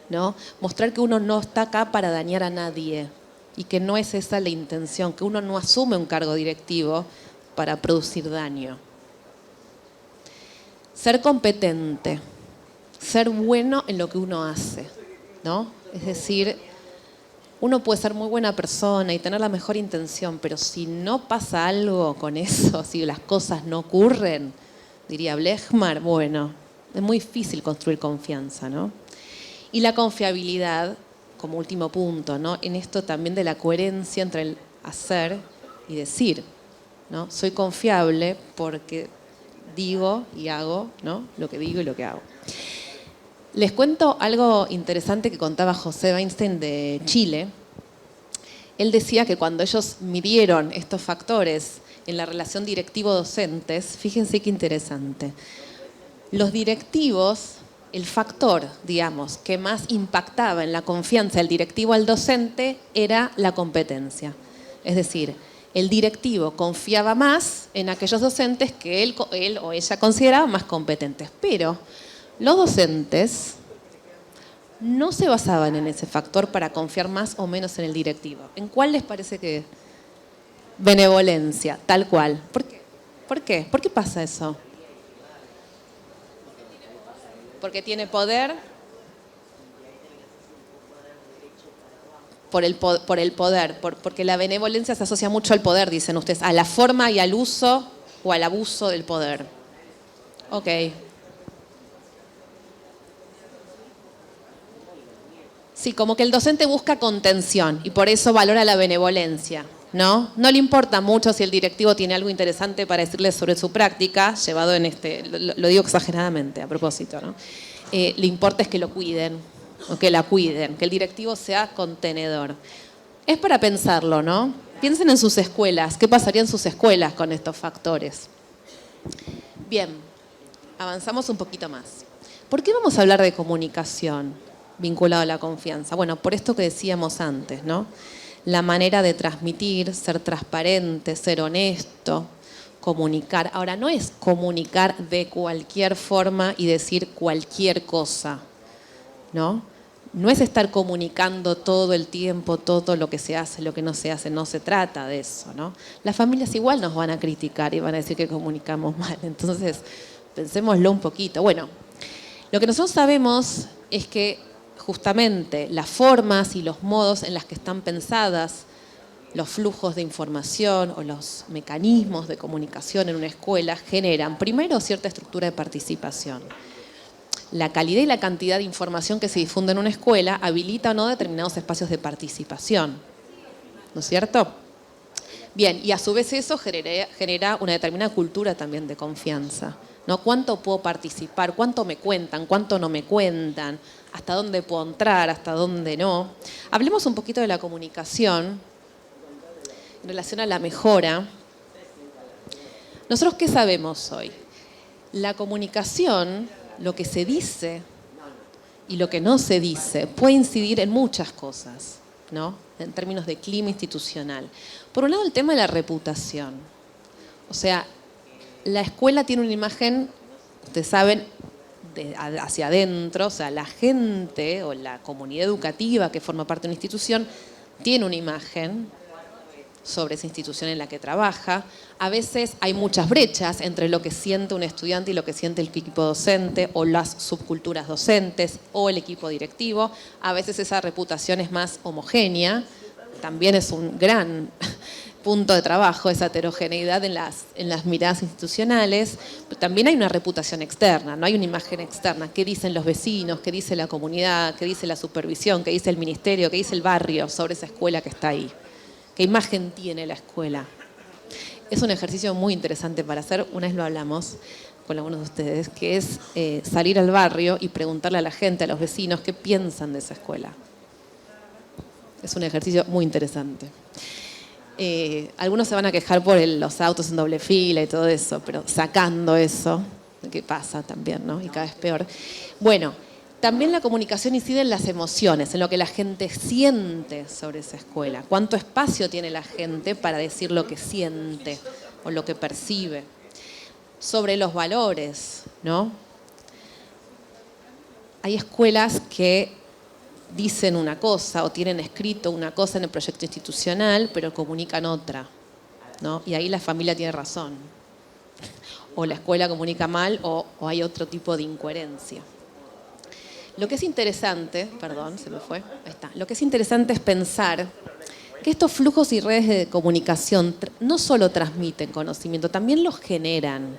¿no? Mostrar que uno no está acá para dañar a nadie y que no es esa la intención, que uno no asume un cargo directivo para producir daño. Ser competente, ser bueno en lo que uno hace, ¿no? Es decir, uno puede ser muy buena persona y tener la mejor intención, pero si no pasa algo con eso, si las cosas no ocurren, diría Blechmar, bueno, es muy difícil construir confianza, ¿no? Y la confiabilidad, como último punto, ¿no? En esto también de la coherencia entre el hacer y decir, ¿no? Soy confiable porque digo y hago, ¿no? Lo que digo y lo que hago. Les cuento algo interesante que contaba José Weinstein de Chile. Él decía que cuando ellos midieron estos factores en la relación directivo-docentes, fíjense qué interesante, los directivos, el factor, digamos, que más impactaba en la confianza del directivo al docente era la competencia. Es decir, el directivo confiaba más en aquellos docentes que él o ella consideraba más competentes. Pero los docentes no se basaban en ese factor para confiar más o menos en el directivo. ¿En cuál les parece que? Benevolencia, tal cual. ¿Por qué? ¿Por qué? ¿Por qué pasa eso? Porque tiene poder. Por el poder, porque la benevolencia se asocia mucho al poder, dicen ustedes, a la forma y al uso o al abuso del poder. Ok. Sí, como que el docente busca contención y por eso valora la benevolencia, ¿no? No le importa mucho si el directivo tiene algo interesante para decirle sobre su práctica, llevado en lo digo exageradamente a propósito, ¿no? Le importa es que lo cuiden, o que la cuiden, que el directivo sea contenedor. Es para pensarlo, ¿no? Piensen en sus escuelas, ¿qué pasaría en sus escuelas con estos factores? Bien, avanzamos un poquito más. ¿Por qué vamos a hablar de comunicación vinculado a la confianza? Bueno, por esto que decíamos antes, ¿no? La manera de transmitir, ser transparente, ser honesto, comunicar. Ahora, no es comunicar de cualquier forma y decir cualquier cosa, ¿no? No es estar comunicando todo el tiempo, todo lo que se hace, lo que no se hace, no se trata de eso, ¿no? Las familias igual nos van a criticar y van a decir que comunicamos mal, entonces pensémoslo un poquito. Bueno, lo que nosotros sabemos es que justamente las formas y los modos en las que están pensadas los flujos de información o los mecanismos de comunicación en una escuela generan primero cierta estructura de participación. La calidad y la cantidad de información que se difunde en una escuela habilita o no determinados espacios de participación, ¿no es cierto? Bien, y a su vez eso genera una determinada cultura también de confianza, ¿no? ¿Cuánto puedo participar? ¿Cuánto me cuentan? ¿Cuánto no me cuentan? ¿Hasta dónde puedo entrar? ¿Hasta dónde no? Hablemos un poquito de la comunicación en relación a la mejora. ¿Nosotros qué sabemos hoy? La comunicación, lo que se dice y lo que no se dice, puede incidir en muchas cosas, ¿no? En términos de clima institucional. Por un lado, el tema de la reputación. O sea, la escuela tiene una imagen, ustedes saben, hacia adentro, o sea, la gente o la comunidad educativa que forma parte de una institución tiene una imagen sobre esa institución en la que trabaja. A veces hay muchas brechas entre lo que siente un estudiante y lo que siente el equipo docente o las subculturas docentes o el equipo directivo. A veces esa reputación es más homogénea. También es un gran punto de trabajo, esa heterogeneidad en las miradas institucionales, pero también hay una reputación externa, no hay una imagen externa. ¿Qué dicen los vecinos? ¿Qué dice la comunidad? ¿Qué dice la supervisión? ¿Qué dice el ministerio? ¿Qué dice el barrio sobre esa escuela que está ahí? ¿Qué imagen tiene la escuela? Es un ejercicio muy interesante para hacer, una vez lo hablamos con algunos de ustedes, que es salir al barrio y preguntarle a la gente, a los vecinos, qué piensan de esa escuela. Es un ejercicio muy interesante. Algunos se van a quejar por los autos en doble fila y todo eso, pero sacando eso, que pasa también, ¿no? Y cada vez peor. Bueno, también la comunicación incide en las emociones, en lo que la gente siente sobre esa escuela. ¿Cuánto espacio tiene la gente para decir lo que siente o lo que percibe? Sobre los valores, ¿no? Hay escuelas que dicen una cosa o tienen escrito una cosa en el proyecto institucional, pero comunican otra, ¿no? Y ahí la familia tiene razón. O la escuela comunica mal o hay otro tipo de incoherencia. Lo que es interesante, perdón, se me fue, ahí está. Lo que es interesante es pensar que estos flujos y redes de comunicación no solo transmiten conocimiento, también los generan,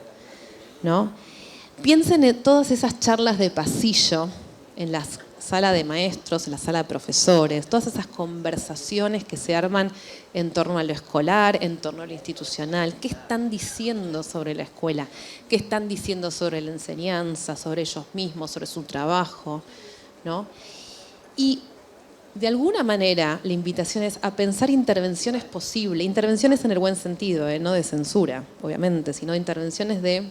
¿no? Piensen en todas esas charlas de pasillo en la sala de maestros, en la sala de profesores, todas esas conversaciones que se arman en torno a lo escolar, en torno a lo institucional. ¿Qué están diciendo sobre la escuela? ¿Qué están diciendo sobre la enseñanza, sobre ellos mismos, sobre su trabajo, ¿no? Y de alguna manera la invitación es a pensar intervenciones posibles, intervenciones en el buen sentido, no de censura, obviamente, sino intervenciones de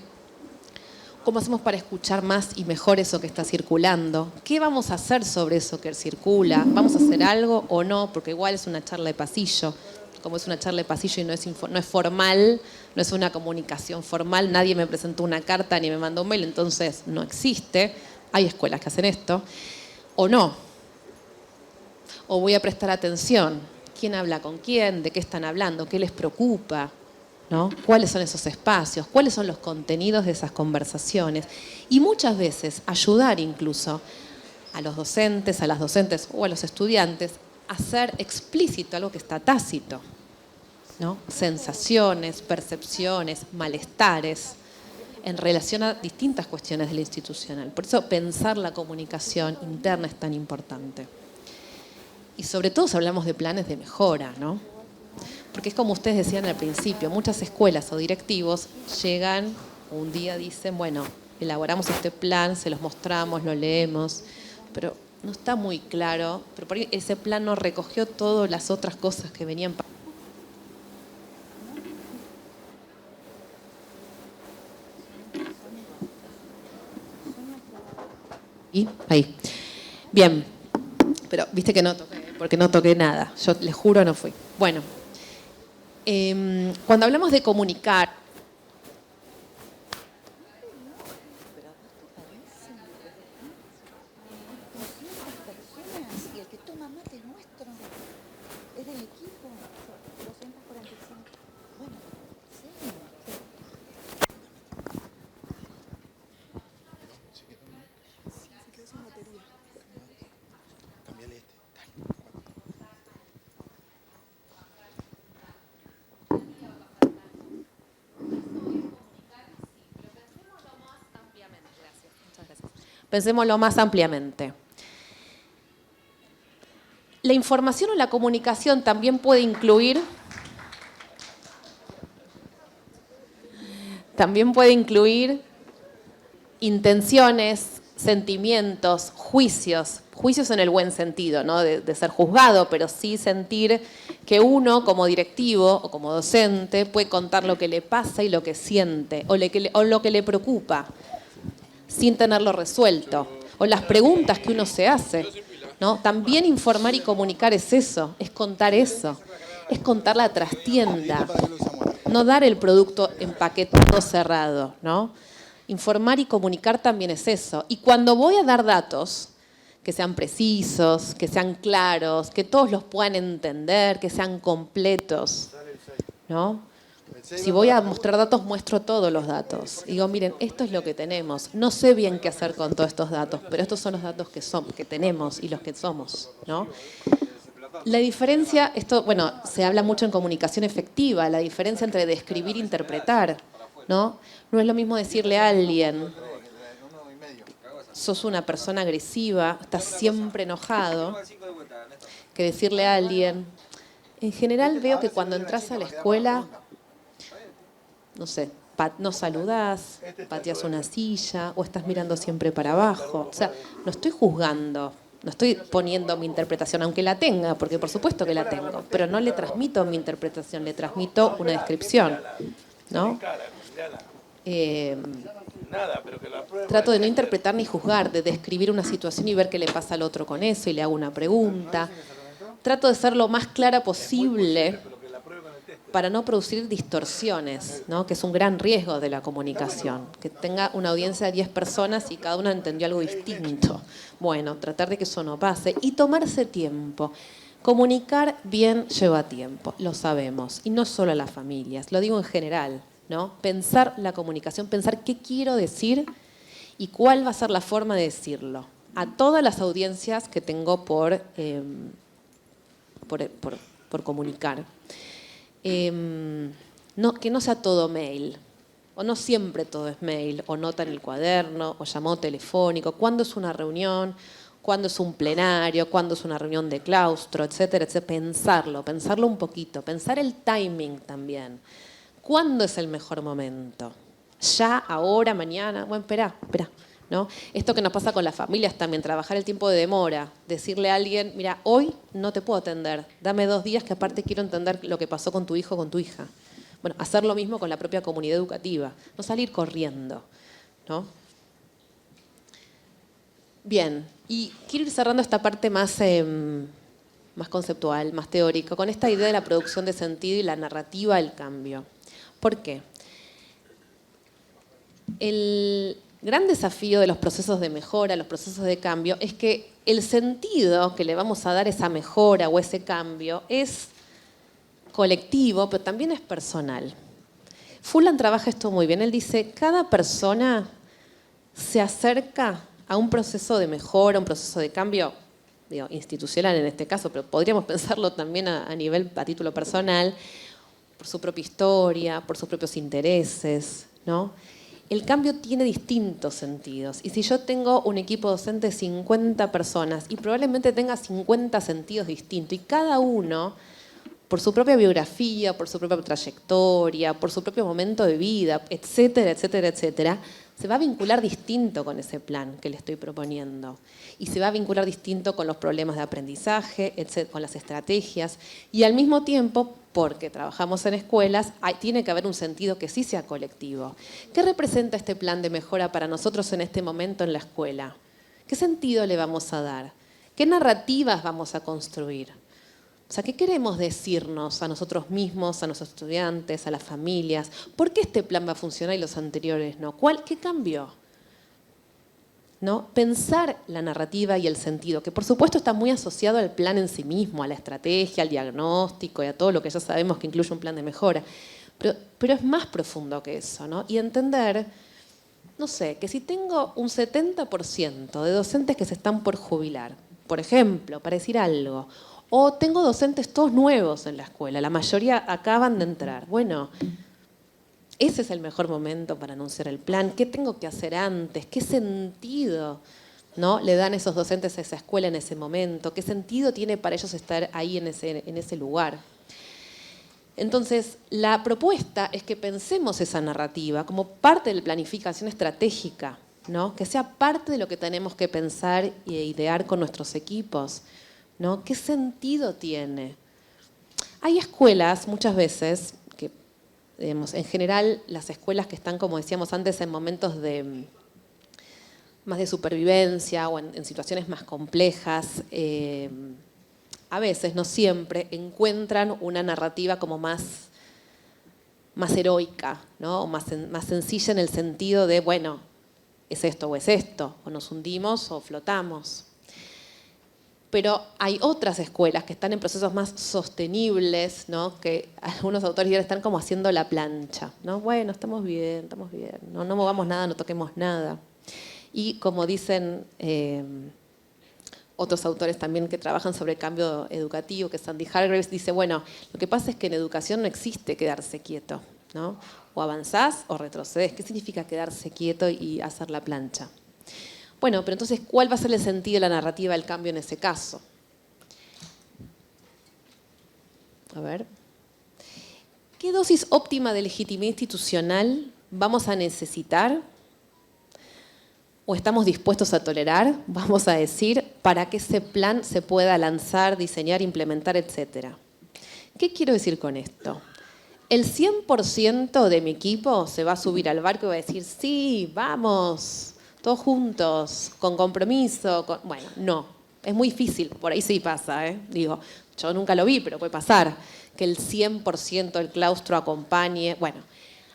¿cómo hacemos para escuchar más y mejor eso que está circulando? ¿Qué vamos a hacer sobre eso que circula? ¿Vamos a hacer algo o no? Porque igual es una charla de pasillo. Como es una charla de pasillo y no es formal, no es una comunicación formal, nadie me presentó una carta ni me mandó un mail, entonces no existe. Hay escuelas que hacen esto. O no. O voy a prestar atención. ¿Quién habla con quién? ¿De qué están hablando? ¿Qué les preocupa? ¿No? ¿Cuáles son esos espacios? ¿Cuáles son los contenidos de esas conversaciones? Y muchas veces ayudar incluso a los docentes, a las docentes o a los estudiantes a hacer explícito algo que está tácito, ¿no? Sensaciones, percepciones, malestares en relación a distintas cuestiones de la institucional. Por eso pensar la comunicación interna es tan importante. Y sobre todo si hablamos de planes de mejora, ¿no? Porque es como ustedes decían al principio, muchas escuelas o directivos llegan, un día dicen, bueno, elaboramos este plan, se los mostramos, lo leemos, pero no está muy claro, pero por ahí ese plan no recogió todas las otras cosas que venían. Y ahí. Bien, pero viste que no toqué, porque no toqué nada, yo les juro no fui. Bueno. Cuando hablamos de comunicar, y el que toma mate es nuestro, es del equipo, 245. Bueno, sí. Se quedó sin batería. Cambiale este. pensémoslo más ampliamente. La información o la comunicación también puede incluir intenciones, sentimientos, juicios en el buen sentido, ¿no? de ser juzgado, pero sí sentir que uno como directivo o como docente puede contar lo que le pasa y lo que siente o lo que le preocupa sin tenerlo resuelto, o las preguntas que uno se hace, ¿no? También informar y comunicar es eso, es contar eso, es contar la trastienda, no dar el producto empaquetado cerrado, ¿no? Informar y comunicar también es eso. Y cuando voy a dar datos, que sean precisos, que sean claros, que todos los puedan entender, que sean completos, ¿no? Si voy a mostrar datos, muestro todos los datos. Digo, miren, esto es lo que tenemos. No sé bien qué hacer con todos estos datos, pero estos son los datos que tenemos y los que somos, ¿no? La diferencia, esto, bueno, se habla mucho en comunicación efectiva, la diferencia entre describir e interpretar, ¿no? No es lo mismo decirle a alguien, sos una persona agresiva, estás siempre enojado, que decirle a alguien. En general veo que cuando entras a la escuela, no sé, no saludás, pateas una silla o estás mirando siempre para abajo. O sea, no estoy juzgando, no estoy poniendo mi interpretación, aunque la tenga, porque por supuesto que la tengo, pero no le transmito mi interpretación, le transmito una descripción, ¿no? Trato de no interpretar ni juzgar, de describir una situación y ver qué le pasa al otro con eso y le hago una pregunta. Trato de ser lo más clara posible para no producir distorsiones, ¿no? Que es un gran riesgo de la comunicación, que tenga una audiencia de 10 personas y cada uno entendió algo distinto. Bueno, tratar de que eso no pase y tomarse tiempo. Comunicar bien lleva tiempo, lo sabemos, y no solo a las familias, lo digo en general, ¿no? Pensar la comunicación, pensar qué quiero decir y cuál va a ser la forma de decirlo. A todas las audiencias que tengo por comunicar. Que no sea todo mail, o no siempre todo es mail, o nota en el cuaderno, o llamado telefónico, cuándo es una reunión, cuándo es un plenario, cuándo es una reunión de claustro, etcétera, etcétera. Pensarlo un poquito, pensar el timing también. ¿Cuándo es el mejor momento? ¿Ya, ahora, mañana? Bueno, espera. ¿No? Esto que nos pasa con las familias también, trabajar el tiempo de demora, decirle a alguien, mira, hoy no te puedo atender, dame 2 días que aparte quiero entender lo que pasó con tu hijo o con tu hija. Bueno, hacer lo mismo con la propia comunidad educativa, no salir corriendo, ¿no? Bien, y quiero ir cerrando esta parte más conceptual, más teórica, con esta idea de la producción de sentido y la narrativa del cambio. ¿Por qué? El gran desafío de los procesos de mejora, los procesos de cambio, es que el sentido que le vamos a dar a esa mejora o ese cambio es colectivo, pero también es personal. Fullan trabaja esto muy bien. Él dice, cada persona se acerca a un proceso de mejora, un proceso de cambio, digo, institucional en este caso, pero podríamos pensarlo también a título personal, por su propia historia, por sus propios intereses, ¿no? El cambio tiene distintos sentidos. Y si yo tengo un equipo docente de 50 personas y probablemente tenga 50 sentidos distintos, y cada uno, por su propia biografía, por su propia trayectoria, por su propio momento de vida, etcétera, etcétera, etcétera, se va a vincular distinto con ese plan que le estoy proponiendo. Y se va a vincular distinto con los problemas de aprendizaje, con las estrategias. Y al mismo tiempo, porque trabajamos en escuelas, tiene que haber un sentido que sí sea colectivo. ¿Qué representa este plan de mejora para nosotros en este momento en la escuela? ¿Qué sentido le vamos a dar? ¿Qué narrativas vamos a construir? O sea, ¿qué queremos decirnos a nosotros mismos, a nuestros estudiantes, a las familias? ¿Por qué este plan va a funcionar y los anteriores no? ¿Qué cambió? ¿No? Pensar la narrativa y el sentido, que por supuesto está muy asociado al plan en sí mismo, a la estrategia, al diagnóstico y a todo lo que ya sabemos que incluye un plan de mejora. Pero es más profundo que eso, ¿no? Y entender, no sé, que si tengo un 70% de docentes que se están por jubilar, por ejemplo, para decir algo, o tengo docentes todos nuevos en la escuela, la mayoría acaban de entrar. Bueno, ese es el mejor momento para anunciar el plan. ¿Qué tengo que hacer antes? ¿Qué sentido, ¿no?, le dan esos docentes a esa escuela en ese momento? ¿Qué sentido tiene para ellos estar ahí en ese lugar? Entonces, la propuesta es que pensemos esa narrativa como parte de la planificación estratégica, ¿no? Que sea parte de lo que tenemos que pensar e idear con nuestros equipos, ¿no? ¿Qué sentido tiene? Hay escuelas, muchas veces, que, digamos, en general, las escuelas que están, como decíamos antes, en momentos más de supervivencia o en situaciones más complejas, a veces, no siempre, encuentran una narrativa como más heroica, ¿no? O más sencilla en el sentido de, bueno, es esto o es esto, o nos hundimos o flotamos. Pero hay otras escuelas que están en procesos más sostenibles, ¿no? Que algunos autores ya están como haciendo la plancha, ¿no? Bueno, estamos bien, no movamos nada, no toquemos nada. Y como dicen otros autores también que trabajan sobre el cambio educativo, que es Sandy Hargraves, dice, bueno, lo que pasa es que en educación no existe quedarse quieto, ¿no? O avanzás o retrocedes. ¿Qué significa quedarse quieto y hacer la plancha? Bueno, pero entonces, ¿cuál va a ser el sentido de la narrativa del cambio en ese caso? A ver. ¿Qué dosis óptima de legitimidad institucional vamos a necesitar o estamos dispuestos a tolerar, vamos a decir, para que ese plan se pueda lanzar, diseñar, implementar, etcétera? ¿Qué quiero decir con esto? El 100% de mi equipo se va a subir al barco y va a decir, sí, vamos, todos juntos, con compromiso. Bueno, no, es muy difícil, por ahí sí pasa, ¿eh? Digo, yo nunca lo vi, pero puede pasar, que el 100% del claustro acompañe. Bueno,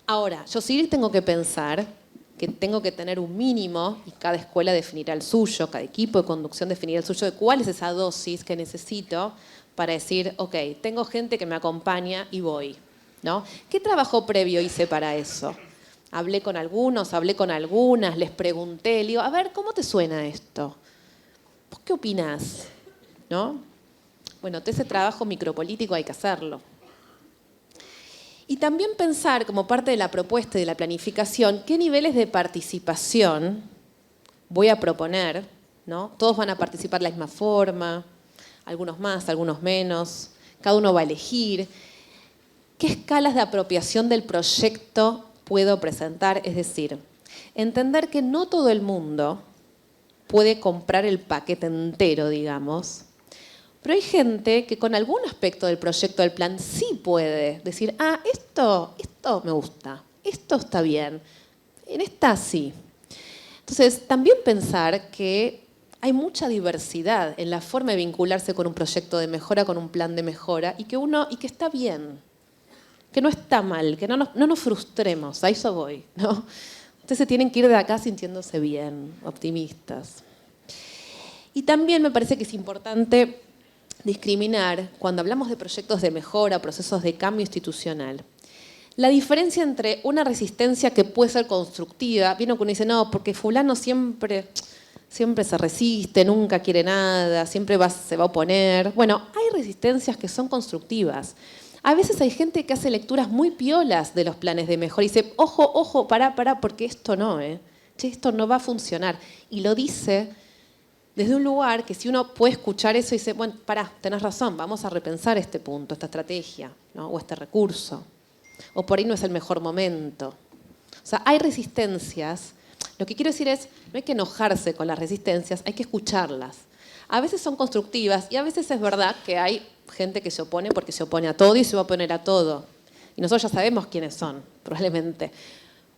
ahora, yo sí tengo que pensar que tengo que tener un mínimo, y cada escuela definirá el suyo, cada equipo de conducción definirá el suyo, de cuál es esa dosis que necesito para decir, ok, tengo gente que me acompaña y voy, ¿no? ¿Qué trabajo previo hice para eso? Hablé con algunos, hablé con algunas, les pregunté, le digo, a ver, ¿cómo te suena esto? ¿Vos qué opinás? ¿No? Bueno, todo ese trabajo micropolítico hay que hacerlo. Y también pensar, como parte de la propuesta y de la planificación, qué niveles de participación voy a proponer, ¿no? Todos van a participar de la misma forma, algunos más, algunos menos, cada uno va a elegir. ¿Qué escalas de apropiación del proyecto puedo presentar? Es decir, entender que no todo el mundo puede comprar el paquete entero, digamos, pero hay gente que con algún aspecto del proyecto, del plan, sí puede decir, ah, esto me gusta, esto está bien, en esta sí. Entonces, también pensar que hay mucha diversidad en la forma de vincularse con un proyecto de mejora, con un plan de mejora, y que está bien, que no está mal, que no nos frustremos, a eso voy, ¿no? Ustedes se tienen que ir de acá sintiéndose bien, optimistas. Y también me parece que es importante discriminar, cuando hablamos de proyectos de mejora, procesos de cambio institucional, la diferencia entre una resistencia que puede ser constructiva, viene que uno dice, no, porque fulano siempre se resiste, nunca quiere nada, siempre se va a oponer. Bueno, hay resistencias que son constructivas. A veces hay gente que hace lecturas muy piolas de los planes de mejora y dice, ojo, ojo, pará, porque esto no, che, esto no va a funcionar. Y lo dice desde un lugar que si uno puede escuchar eso y dice, bueno, pará, tenés razón, vamos a repensar este punto, esta estrategia, ¿no? O este recurso. O por ahí no es el mejor momento. O sea, hay resistencias. Lo que quiero decir es, no hay que enojarse con las resistencias, hay que escucharlas. A veces son constructivas y a veces es verdad que hay gente que se opone porque se opone a todo y se va a oponer a todo. Y nosotros ya sabemos quiénes son, probablemente.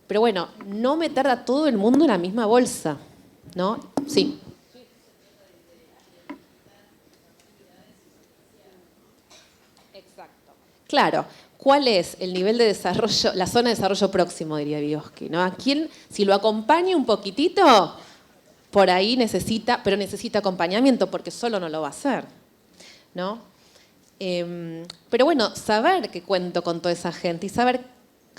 Pero bueno, no meter a todo el mundo en la misma bolsa, ¿no? Sí. Claro, ¿cuál es el nivel de desarrollo, la zona de desarrollo próximo, diría Vygotsky, ¿no? ¿A quién, si lo acompaña un poquitito, por ahí necesita acompañamiento, porque solo no lo va a hacer, ¿no? Pero bueno, saber que cuento con toda esa gente y saber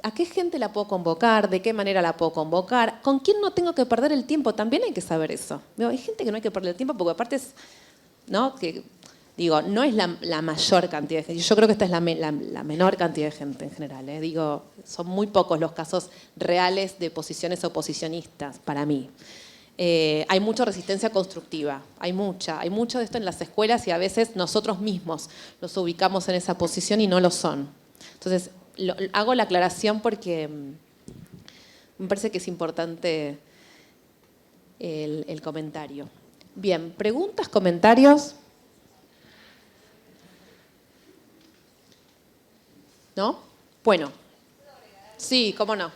a qué gente la puedo convocar, de qué manera la puedo convocar, con quién no tengo que perder el tiempo, también hay que saber eso. Hay gente que no hay que perder el tiempo porque aparte es, ¿no? Que, digo, no es la mayor cantidad de gente. Yo creo que esta es la menor cantidad de gente en general. Digo, son muy pocos los casos reales de posiciones oposicionistas para mí. Hay mucha resistencia constructiva, hay mucho de esto en las escuelas y a veces nosotros mismos nos ubicamos en esa posición y no lo son. Entonces, hago la aclaración porque me parece que es importante el comentario. Bien, ¿preguntas, comentarios? ¿No? Bueno. Sí, cómo no.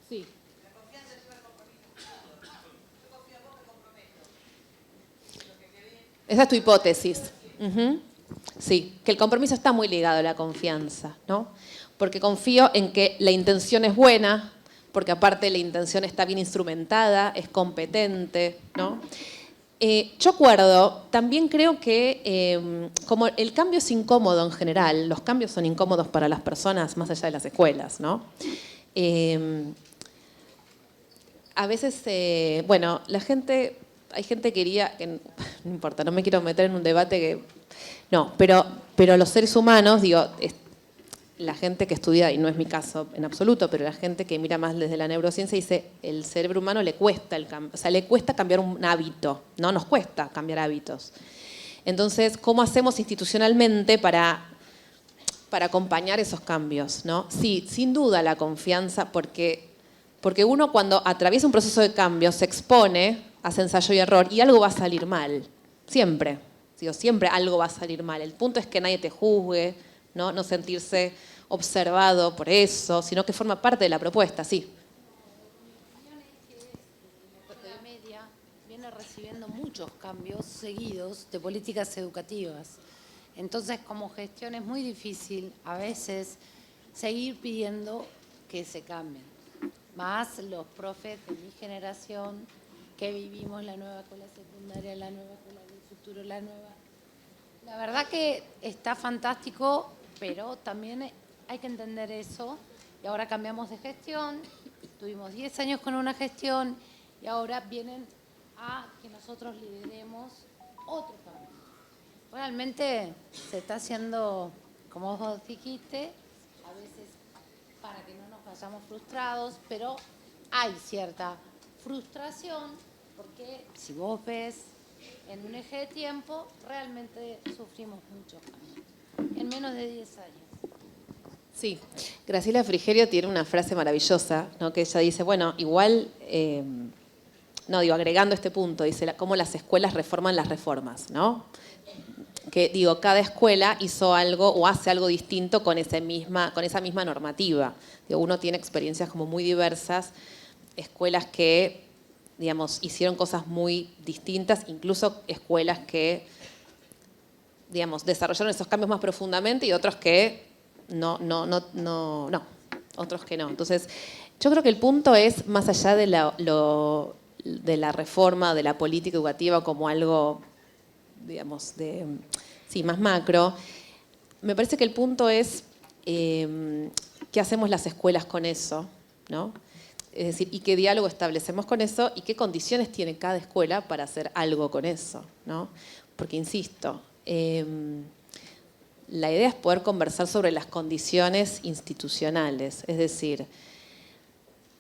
Sí. Esa es tu hipótesis. Sí, que el compromiso está muy ligado a la confianza, ¿no? Porque confío en que la intención es buena, porque aparte la intención está bien instrumentada, es competente, ¿no? Yo acuerdo, también creo que como el cambio es incómodo en general, los cambios son incómodos para las personas más allá de las escuelas, ¿no? a veces, bueno, hay gente que quería, que, no importa, no me quiero meter en un debate que, no, pero los seres humanos, digo, la gente que estudia, y no es mi caso en absoluto, pero la gente que mira más desde la neurociencia dice, el cerebro humano le cuesta el cambio, o sea, le cuesta cambiar un hábito, ¿no? Nos cuesta cambiar hábitos. Entonces, ¿cómo hacemos institucionalmente para acompañar esos cambios, ¿no? Sí, sin duda la confianza, porque uno cuando atraviesa un proceso de cambio se expone, hace ensayo y error y algo va a salir mal, siempre. Digo, siempre algo va a salir mal. El punto es que nadie te juzgue, ¿no? No sentirse observado por eso, sino que forma parte de la propuesta, sí. La media viene recibiendo muchos cambios seguidos de políticas educativas. Entonces, como gestión es muy difícil a veces seguir pidiendo que se cambien. Más los profes de mi generación que vivimos la nueva escuela secundaria, la nueva escuela del futuro, la nueva... La verdad que está fantástico, pero también hay que entender eso. Y ahora cambiamos de gestión, tuvimos 10 años con una gestión y ahora vienen a que nosotros lideremos otro cambio. Realmente se está haciendo, como vos dijiste, a veces para que no nos vayamos frustrados, pero hay cierta frustración porque si vos ves en un eje de tiempo, realmente sufrimos muchos cambios en menos de 10 años. Sí, Graciela Frigerio tiene una frase maravillosa, ¿no? Que ella dice, bueno, igual, no, digo, agregando este punto, dice, cómo las escuelas reforman las reformas, ¿no? Que digo, cada escuela hizo algo o hace algo distinto con esa misma normativa. Digo, uno tiene experiencias como muy diversas, escuelas que, digamos, hicieron cosas muy distintas, incluso escuelas que, digamos, desarrollaron esos cambios más profundamente y otros que no, otros que no. Entonces, yo creo que el punto es, más allá de de la reforma, de la política educativa como algo, digamos, sí, más macro, me parece que el punto es qué hacemos las escuelas con eso, ¿no? Es decir, y qué diálogo establecemos con eso y qué condiciones tiene cada escuela para hacer algo con eso, ¿no? Porque, insisto, la idea es poder conversar sobre las condiciones institucionales, es decir,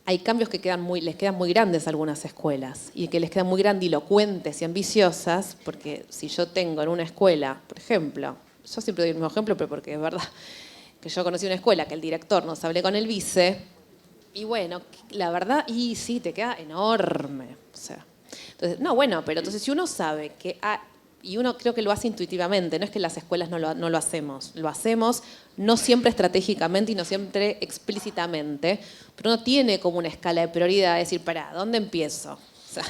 hay cambios que les quedan muy grandes a algunas escuelas y que les quedan muy grandilocuentes y ambiciosas, porque si yo tengo en una escuela, por ejemplo, yo siempre doy el mismo ejemplo, pero porque es verdad, que yo conocí una escuela que el director nos hablé con el vice, y bueno, la verdad, y sí, te queda enorme. O sea, entonces, no, bueno, pero entonces si uno sabe que y uno creo que lo hace intuitivamente, no es que las escuelas no lo hacemos, lo hacemos no siempre estratégicamente y no siempre explícitamente, pero uno tiene como una escala de prioridad, decir, ¿para dónde empiezo? O sea,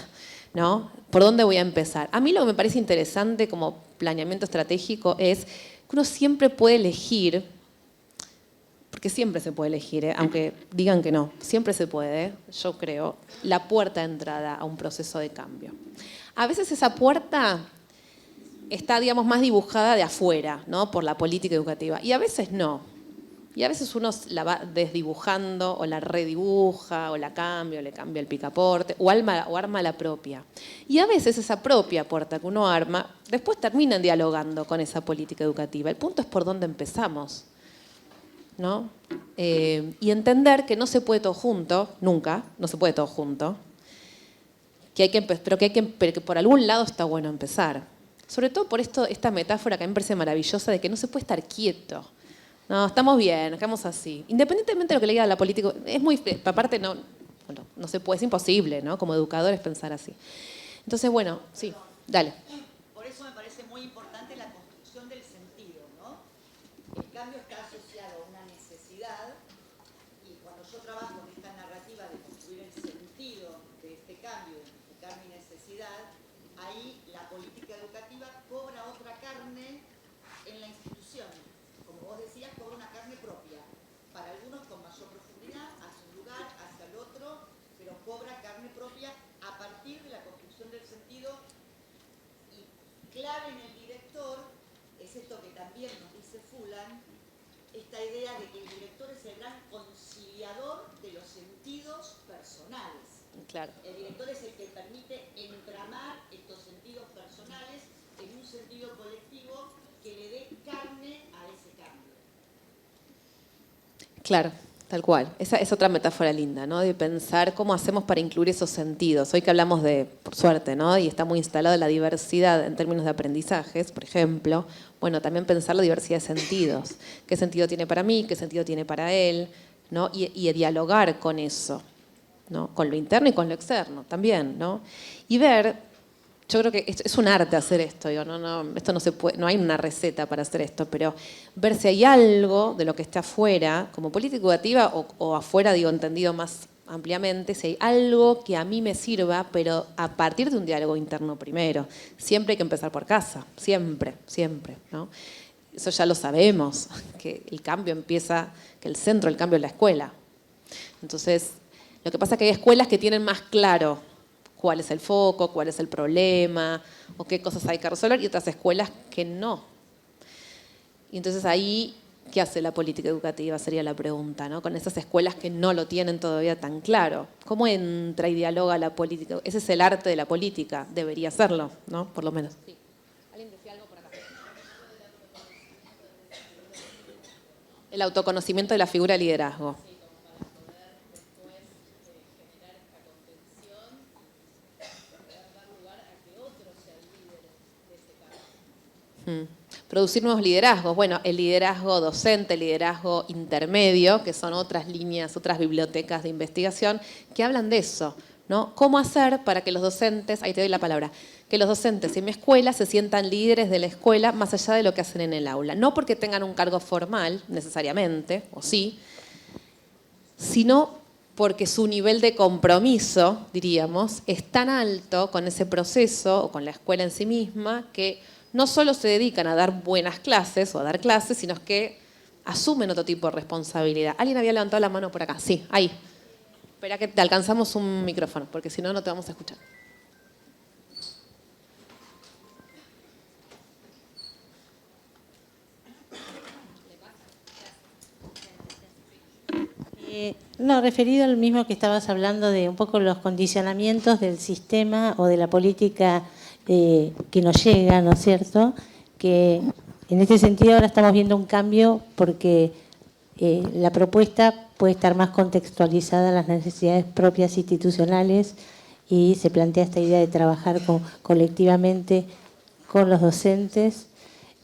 ¿no? ¿Por dónde voy a empezar? A mí lo que me parece interesante como planeamiento estratégico es que uno siempre puede elegir, porque siempre se puede elegir, aunque digan que no, siempre se puede, yo creo, la puerta de entrada a un proceso de cambio. A veces esa puerta está, digamos, más dibujada de afuera, ¿no? Por la política educativa, y a veces no. Y a veces uno la va desdibujando, o la redibuja, o la cambia, o le cambia el picaporte, o arma la propia. Y a veces esa propia puerta que uno arma, después terminan dialogando con esa política educativa. El punto es por dónde empezamos, ¿no? Y entender que no se puede todo junto, nunca, no se puede todo junto, pero que por algún lado está bueno empezar. Sobre todo por esta metáfora que a mí me parece maravillosa de que no se puede estar quieto. No, estamos bien, nos quedamos así. Independientemente de lo que le diga la política, es muy, aparte no se puede, es imposible, ¿no? Como educadores pensar así. Entonces, bueno, sí, dale. Por eso me parece muy importante la construcción del sentido, ¿no? El cambio está asociado a una necesidad y cuando yo trabajo en esta narrativa de construir el sentido de este cambio, identificar mi necesidad, ahí la política educativa cobra otra carne en la institución. Como vos decías, cobra una carne propia. Para algunos con mayor profundidad, hacia un lugar, hacia el otro, pero cobra carne propia a partir de la construcción del sentido. Y clave en el director es esto que también nos dice Fulan, esta idea de que el director es el gran conciliador de los sentidos personales. Claro. El director es el que permite entramar estos sentidos personales en un sentido colectivo que le dé carne a ese cambio. Claro, tal cual. Esa es otra metáfora linda, ¿no? De pensar cómo hacemos para incluir esos sentidos. Hoy que hablamos de, por suerte, ¿no? Y está muy instalada la diversidad en términos de aprendizajes, por ejemplo. Bueno, también pensar la diversidad de sentidos. ¿Qué sentido tiene para mí? ¿Qué sentido tiene para él? ¿No? Y dialogar con eso, ¿no? Con lo interno y con lo externo también, ¿no? Y ver, yo creo que es un arte hacer esto, digo, esto no se puede, no hay una receta para hacer esto, pero ver si hay algo de lo que está afuera, como política educativa o afuera, digo, entendido más ampliamente, si hay algo que a mí me sirva, pero a partir de un diálogo interno primero. Siempre hay que empezar por casa, siempre, siempre, ¿no? Eso ya lo sabemos, que el cambio empieza, que el centro del cambio es la escuela. Entonces, lo que pasa es que hay escuelas que tienen más claro cuál es el foco, cuál es el problema, o qué cosas hay que resolver, y otras escuelas que no. Y entonces ahí, ¿qué hace la política educativa? Sería la pregunta, ¿no? Con esas escuelas que no lo tienen todavía tan claro. ¿Cómo entra y dialoga la política? Ese es el arte de la política, debería serlo, ¿no? Por lo menos. Sí. ¿Alguien decía algo por acá? El autoconocimiento de la figura de liderazgo. Producir nuevos liderazgos. Bueno, el liderazgo docente, el liderazgo intermedio, que son otras líneas, otras bibliotecas de investigación, que hablan de eso, ¿no? ¿Cómo hacer para que los docentes, ahí te doy la palabra, que los docentes en mi escuela se sientan líderes de la escuela más allá de lo que hacen en el aula? No porque tengan un cargo formal, necesariamente, o sí, sino porque su nivel de compromiso, diríamos, es tan alto con ese proceso o con la escuela en sí misma que no solo se dedican a dar buenas clases o a dar clases, sino que asumen otro tipo de responsabilidad. ¿Alguien había levantado la mano por acá? Sí, ahí. Espera que te alcanzamos un micrófono, porque si no, no te vamos a escuchar. No, referido al mismo que estabas hablando de un poco los condicionamientos del sistema o de la política que nos llega, ¿no es cierto? Que en este sentido ahora estamos viendo un cambio porque la propuesta puede estar más contextualizada a las necesidades propias institucionales y se plantea esta idea de trabajar colectivamente con los docentes,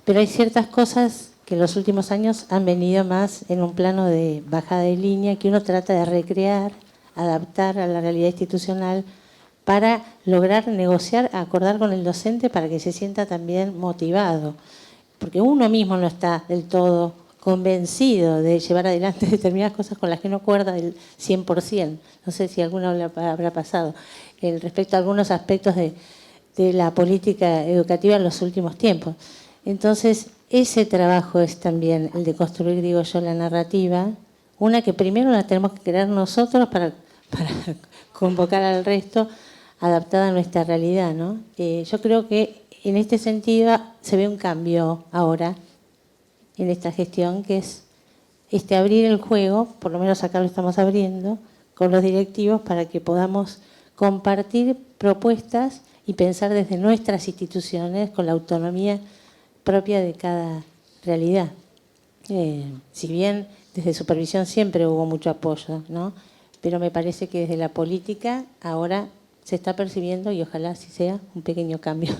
pero hay ciertas cosas que en los últimos años han venido más en un plano de bajada de línea, que uno trata de recrear, adaptar a la realidad institucional para lograr negociar, acordar con el docente para que se sienta también motivado. Porque uno mismo no está del todo convencido de llevar adelante determinadas cosas con las que no acuerda del 100%. No sé si alguno habrá pasado. Respecto a algunos aspectos de la política educativa en los últimos tiempos. Entonces, ese trabajo es también el de construir, digo yo, la narrativa. Una que primero la tenemos que crear nosotros para convocar al resto, adaptada a nuestra realidad, ¿no? Yo creo que en este sentido se ve un cambio ahora en esta gestión, que es abrir el juego, por lo menos acá lo estamos abriendo, con los directivos para que podamos compartir propuestas y pensar desde nuestras instituciones con la autonomía propia de cada realidad. Si bien desde supervisión siempre hubo mucho apoyo, ¿no? Pero me parece que desde la política ahora se está percibiendo, y ojalá así sea, un pequeño cambio.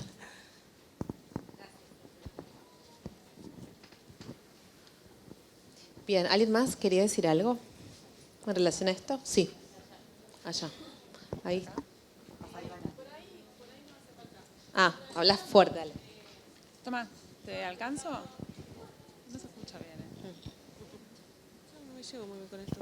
Bien, ¿alguien más quería decir algo en relación a esto? Sí, allá, ahí. Ah, hablas fuerte, dale. Tomás, ¿te alcanzo? No se escucha bien. No me llego muy bien con esto.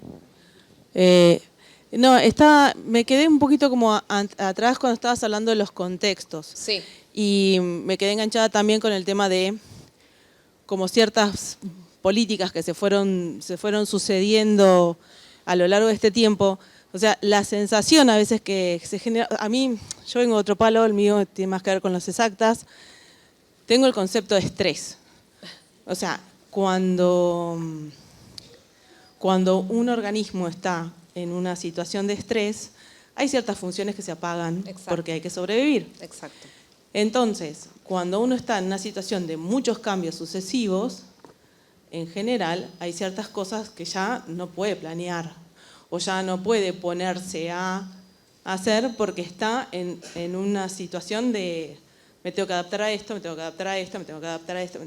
Me quedé un poquito como atrás cuando estabas hablando de los contextos. Sí. Y me quedé enganchada también con el tema de como ciertas políticas que se fueron sucediendo a lo largo de este tiempo. O sea, la sensación a veces que se genera... A mí, yo vengo de otro palo, el mío tiene más que ver con las exactas. Tengo el concepto de estrés. O sea, cuando un organismo está en una situación de estrés, hay ciertas funciones que se apagan Exacto. porque hay que sobrevivir. Exacto. Entonces, cuando uno está en una situación de muchos cambios sucesivos, en general hay ciertas cosas que ya no puede planear o ya no puede ponerse a hacer porque está en una situación de me tengo que adaptar a esto, me tengo que adaptar a esto, me tengo que adaptar a esto,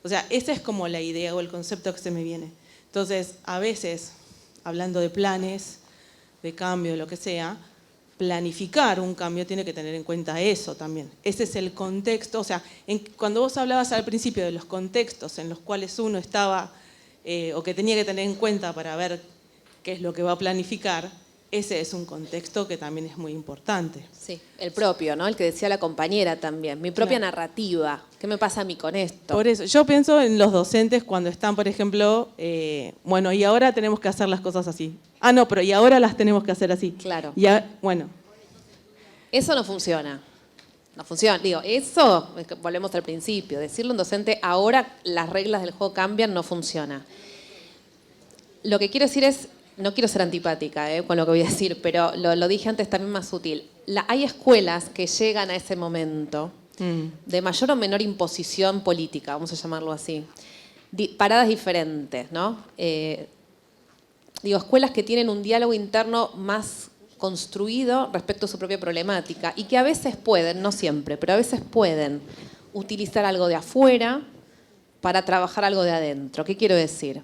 o sea, esa es como la idea o el concepto que se me viene. Entonces, a veces, hablando de planes, de cambio, de lo que sea, planificar un cambio tiene que tener en cuenta eso también. Ese es el contexto, o sea, cuando vos hablabas al principio de los contextos en los cuales uno estaba o que tenía que tener en cuenta para ver qué es lo que va a planificar, ese es un contexto que también es muy importante. Sí, el propio, ¿no? El que decía la compañera también, mi propia Claro. narrativa. ¿Qué me pasa a mí con esto? Por eso, yo pienso en los docentes cuando están, por ejemplo, bueno, y ahora tenemos que hacer las cosas así. Ah, no, pero y ahora las tenemos que hacer así. Claro. Bueno, Eso no funciona. No funciona. Digo, eso, volvemos al principio, decirle a un docente, ahora las reglas del juego cambian, no funciona. Lo que quiero decir es, no quiero ser antipática con lo que voy a decir, pero lo dije antes también más sutil. Hay escuelas que llegan a ese momento de mayor o menor imposición política, vamos a llamarlo así. Paradas diferentes, ¿no? Escuelas que tienen un diálogo interno más construido respecto a su propia problemática y que a veces pueden, no siempre, pero a veces pueden utilizar algo de afuera para trabajar algo de adentro. ¿Qué quiero decir?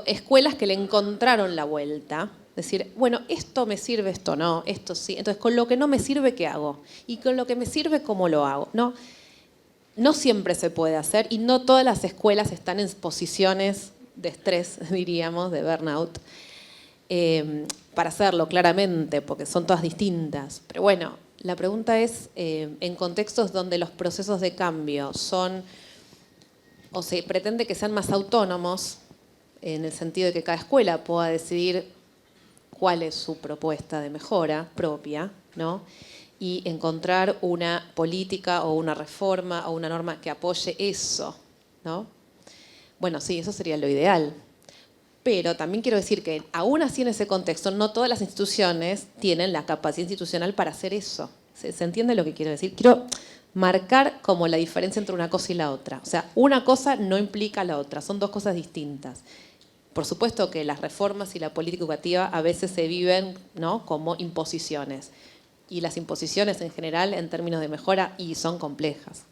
Escuelas que le encontraron la vuelta, decir, bueno, esto me sirve, esto no, esto sí. Entonces, con lo que no me sirve, ¿qué hago? Y con lo que me sirve, ¿cómo lo hago? No siempre se puede hacer y no todas las escuelas están en posiciones de estrés, diríamos, de burnout, para hacerlo claramente, porque son todas distintas. Pero bueno, la pregunta es, en contextos donde los procesos de cambio son, o se pretende que sean más autónomos, en el sentido de que cada escuela pueda decidir cuál es su propuesta de mejora propia, ¿no? Y encontrar una política o una reforma o una norma que apoye eso, ¿no? Bueno, sí, eso sería lo ideal. Pero también quiero decir que aún así en ese contexto no todas las instituciones tienen la capacidad institucional para hacer eso. ¿Se entiende lo que quiero decir? Quiero marcar como la diferencia entre una cosa y la otra. O sea, una cosa no implica la otra, son dos cosas distintas. Por supuesto que las reformas y la política educativa a veces se viven, ¿no?, como imposiciones. Y las imposiciones en general, en términos de mejora, y son complejas.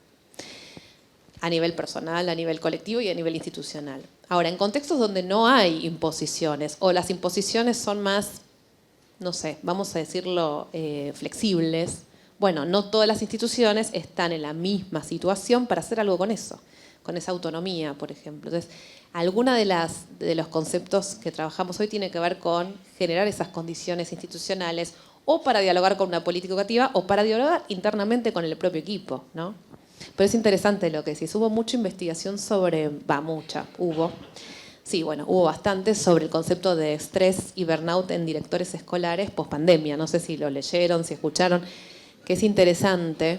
A nivel personal, a nivel colectivo y a nivel institucional. Ahora, en contextos donde no hay imposiciones, o las imposiciones son más, no sé, vamos a decirlo, flexibles, bueno, no todas las instituciones están en la misma situación para hacer algo con eso, con esa autonomía, por ejemplo. Entonces, alguna de los conceptos que trabajamos hoy tiene que ver con generar esas condiciones institucionales o para dialogar con una política educativa o para dialogar internamente con el propio equipo, ¿no? Pero es interesante lo que decís. Hubo mucha investigación sobre, hubo bastante sobre el concepto de estrés y burnout en directores escolares post-pandemia. No sé si lo leyeron, si escucharon, que es interesante.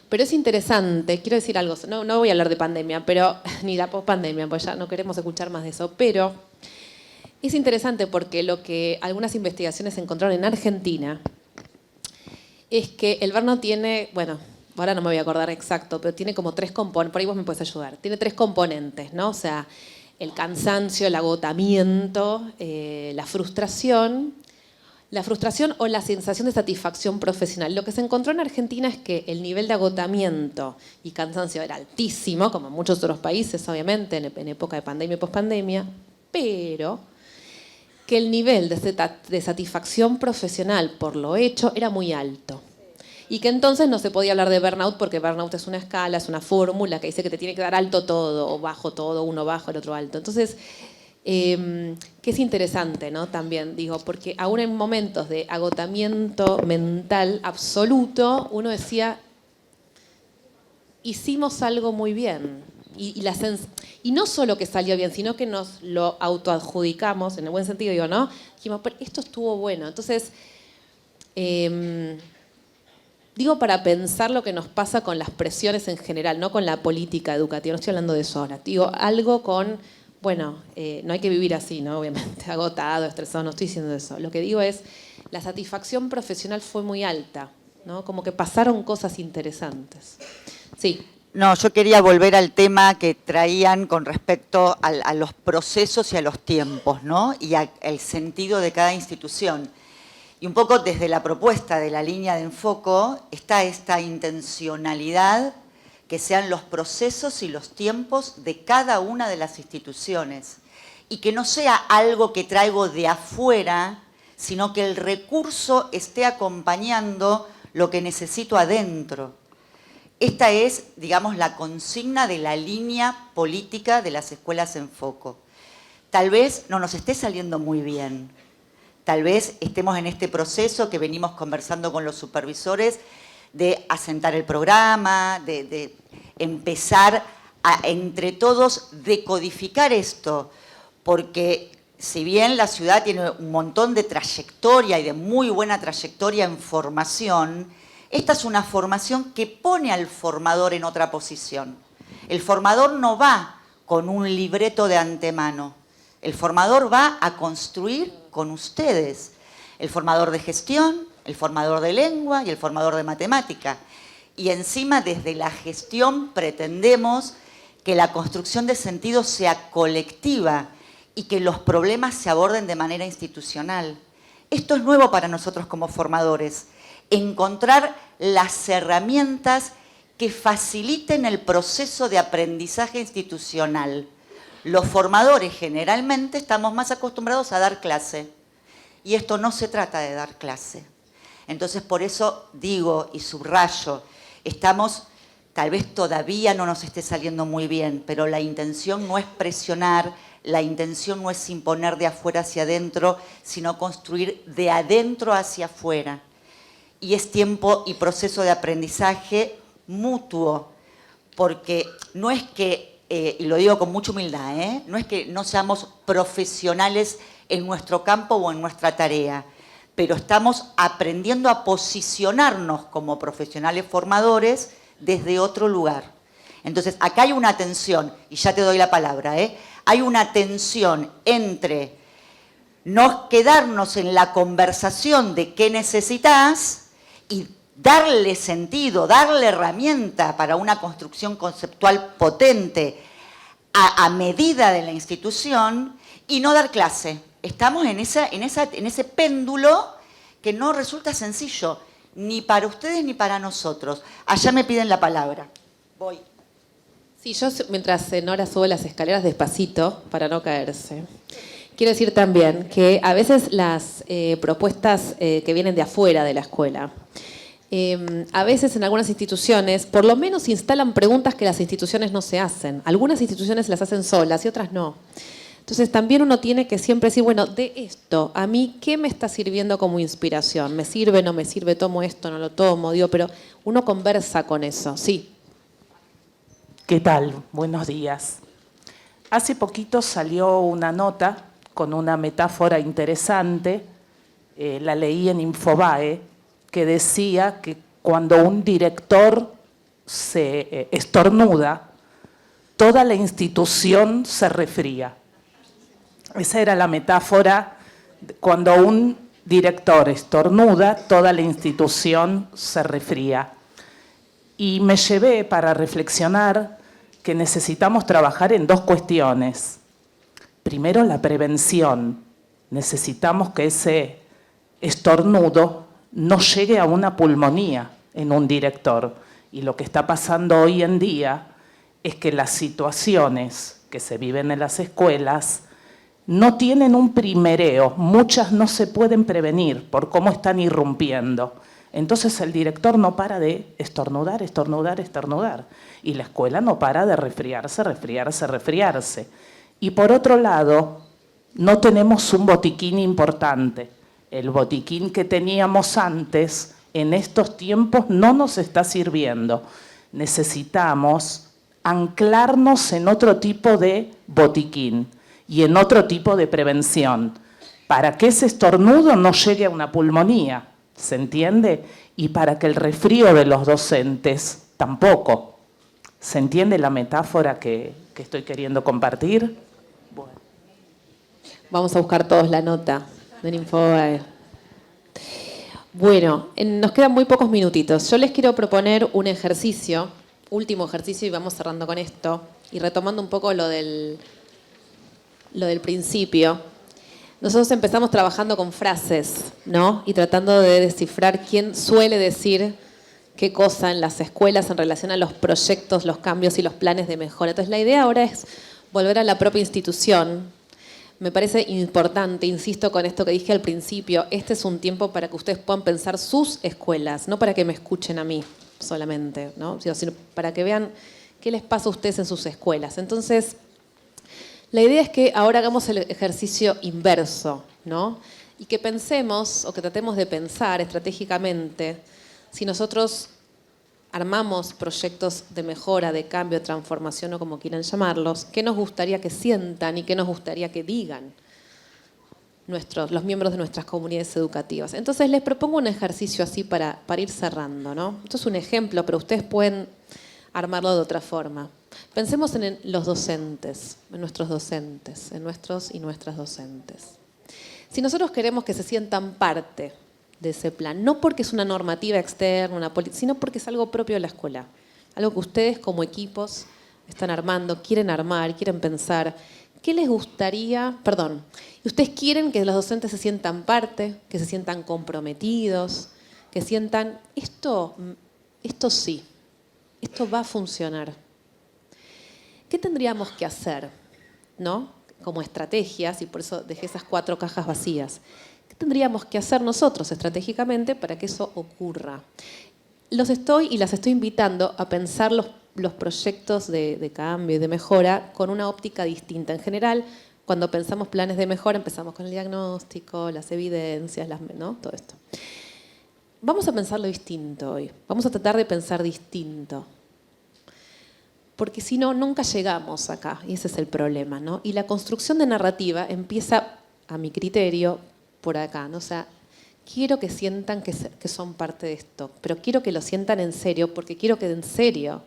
Pero es interesante, quiero decir algo, no voy a hablar de pandemia, pero ni la post-pandemia, pues ya no queremos escuchar más de eso, pero es interesante porque lo que algunas investigaciones encontraron en Argentina es que el burnout tiene, bueno, ahora no me voy a acordar exacto, pero tiene como 3 componentes, por ahí vos me puedes ayudar, tiene 3 componentes, ¿no? O sea, el cansancio, el agotamiento, la frustración o la sensación de satisfacción profesional. Lo que se encontró en Argentina es que el nivel de agotamiento y cansancio era altísimo, como en muchos otros países, obviamente, en época de pandemia y pospandemia, pero que el nivel de satisfacción profesional por lo hecho era muy alto. Y que entonces no se podía hablar de burnout porque burnout es una escala, es una fórmula que dice que te tiene que dar alto todo, o bajo todo, uno bajo, el otro alto. Entonces, que es interesante, ¿no? También digo, porque aún en momentos de agotamiento mental absoluto, uno decía, hicimos algo muy bien. Y no solo que salió bien, sino que nos lo autoadjudicamos, en el buen sentido, digo, ¿no? Dijimos, pero esto estuvo bueno. Entonces, digo para pensar lo que nos pasa con las presiones en general, no con la política educativa, no estoy hablando de eso ahora. Digo, algo con... Bueno, no hay que vivir así, ¿no? Obviamente, agotado, estresado, no estoy diciendo eso. Lo que digo es, la satisfacción profesional fue muy alta, ¿no? Como que pasaron cosas interesantes. Sí. No, yo quería volver al tema que traían con respecto a los procesos y a los tiempos, ¿no? Y al sentido de cada institución. Y un poco desde la propuesta de la línea de enfoque está esta intencionalidad que sean los procesos y los tiempos de cada una de las instituciones. Y que no sea algo que traigo de afuera, sino que el recurso esté acompañando lo que necesito adentro. Esta es, digamos, la consigna de la línea política de las escuelas en foco. Tal vez no nos esté saliendo muy bien. Tal vez estemos en este proceso que venimos conversando con los supervisores de asentar el programa, de empezar a, entre todos, decodificar esto. Porque si bien la ciudad tiene un montón de trayectoria y de muy buena trayectoria en formación, esta es una formación que pone al formador en otra posición. El formador no va con un libreto de antemano. El formador va a construir con ustedes. El formador de gestión, el formador de lengua y el formador de matemática. Y encima, desde la gestión, pretendemos que la construcción de sentido sea colectiva y que los problemas se aborden de manera institucional. Esto es nuevo para nosotros como formadores. Encontrar las herramientas que faciliten el proceso de aprendizaje institucional. Los formadores generalmente estamos más acostumbrados a dar clase y esto no se trata de dar clase. Entonces, por eso digo y subrayo, estamos, tal vez todavía no nos esté saliendo muy bien, pero la intención no es presionar, la intención no es imponer de afuera hacia adentro, sino construir de adentro hacia afuera. Y es tiempo y proceso de aprendizaje mutuo, porque no es que, y lo digo con mucha humildad, no es que no seamos profesionales en nuestro campo o en nuestra tarea, pero estamos aprendiendo a posicionarnos como profesionales formadores desde otro lugar. Entonces, acá hay una tensión, y ya te doy la palabra, hay una tensión entre no quedarnos en la conversación de qué necesitas y darle sentido, darle herramienta para una construcción conceptual potente a medida de la institución y no dar clase. Estamos en ese péndulo que no resulta sencillo, ni para ustedes ni para nosotros. Allá me piden la palabra. Voy. Sí, yo mientras Nora sube las escaleras despacito para no caerse. Quiero decir también que a veces las propuestas que vienen de afuera de la escuela, a veces en algunas instituciones, por lo menos instalan preguntas que las instituciones no se hacen. Algunas instituciones las hacen solas y otras no. Entonces también uno tiene que siempre decir, bueno, de esto, a mí, ¿qué me está sirviendo como inspiración? ¿Me sirve, no me sirve? ¿Tomo esto, no lo tomo? Digo, pero uno conversa con eso, sí. ¿Qué tal? Buenos días. Hace poquito salió una nota con una metáfora interesante, la leí en Infobae, que decía que cuando un director se estornuda, toda la institución se resfría. Esa era la metáfora, cuando un director estornuda, toda la institución se resfría. Y me llevé para reflexionar que necesitamos trabajar en dos cuestiones. Primero, la prevención. Necesitamos que ese estornudo no llegue a una pulmonía en un director. Y lo que está pasando hoy en día es que las situaciones que se viven en las escuelas no tienen un primereo. Muchas no se pueden prevenir por cómo están irrumpiendo. Entonces el director no para de estornudar, estornudar, estornudar. Y la escuela no para de resfriarse, resfriarse, resfriarse. Y por otro lado, no tenemos un botiquín importante. El botiquín que teníamos antes, en estos tiempos, no nos está sirviendo. Necesitamos anclarnos en otro tipo de botiquín y en otro tipo de prevención, para que ese estornudo no llegue a una pulmonía, ¿se entiende? Y para que el resfrío de los docentes tampoco. ¿Se entiende la metáfora que estoy queriendo compartir? Bueno. Vamos a buscar todos la nota del Infobae. Bueno, nos quedan muy pocos minutitos. Yo les quiero proponer un ejercicio, último ejercicio, y vamos cerrando con esto, y retomando un poco lo del principio. Nosotros empezamos trabajando con frases, ¿no? Y tratando de descifrar quién suele decir qué cosa en las escuelas en relación a los proyectos, los cambios y los planes de mejora. Entonces la idea ahora es volver a la propia institución. Me parece importante, insisto con esto que dije al principio, este es un tiempo para que ustedes puedan pensar sus escuelas, no para que me escuchen a mí solamente, ¿no? Sino para que vean qué les pasa a ustedes en sus escuelas. Entonces, la idea es que ahora hagamos el ejercicio inverso, ¿no? Y que pensemos, o que tratemos de pensar estratégicamente, si nosotros armamos proyectos de mejora, de cambio, de transformación o como quieran llamarlos, qué nos gustaría que sientan y qué nos gustaría que digan los miembros de nuestras comunidades educativas. Entonces les propongo un ejercicio así para ir cerrando, ¿no? Esto es un ejemplo, pero ustedes pueden armarlo de otra forma. Pensemos en los docentes, en nuestros docentes, en nuestros y nuestras docentes. Si nosotros queremos que se sientan parte de ese plan, no porque es una normativa externa, sino porque es algo propio de la escuela, algo que ustedes como equipos están armando, quieren armar, quieren pensar. ¿Qué les gustaría? Perdón, ¿ustedes quieren que los docentes se sientan parte, que se sientan comprometidos, que sientan, esto sí, esto va a funcionar? ¿Qué tendríamos que hacer, ¿no? Como estrategias, y por eso dejé esas 4 cajas vacías. ¿Qué tendríamos que hacer nosotros estratégicamente para que eso ocurra? Las estoy invitando a pensar los proyectos de cambio y de mejora con una óptica distinta. En general, cuando pensamos planes de mejora, empezamos con el diagnóstico, las evidencias, ¿no? Todo esto. Vamos a pensarlo distinto hoy. Vamos a tratar de pensar distinto. Porque si no, nunca llegamos acá. Y ese es el problema, ¿no? Y la construcción de narrativa empieza, a mi criterio, por acá, ¿no? O sea, quiero que sientan que son parte de esto, pero quiero que lo sientan en serio, porque quiero que en serio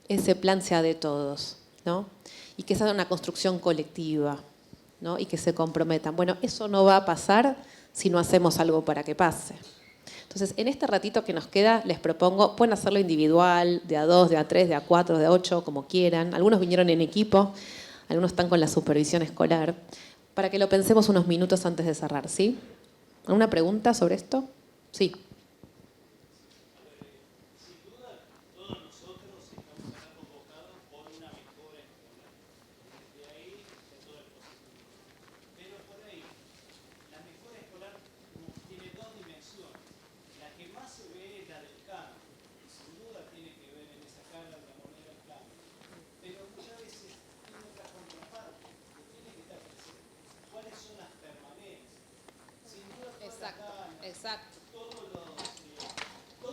ese plan sea de todos, ¿no? Y que sea una construcción colectiva, ¿no? Y que se comprometan. Bueno, eso no va a pasar si no hacemos algo para que pase. Entonces, en este ratito que nos queda, les propongo, pueden hacerlo individual, de a 2, de a 3, de a 4, de a 8, como quieran. Algunos vinieron en equipo, algunos están con la supervisión escolar, para que lo pensemos unos minutos antes de cerrar, ¿sí? ¿Alguna pregunta sobre esto? Sí. Exacto. Todos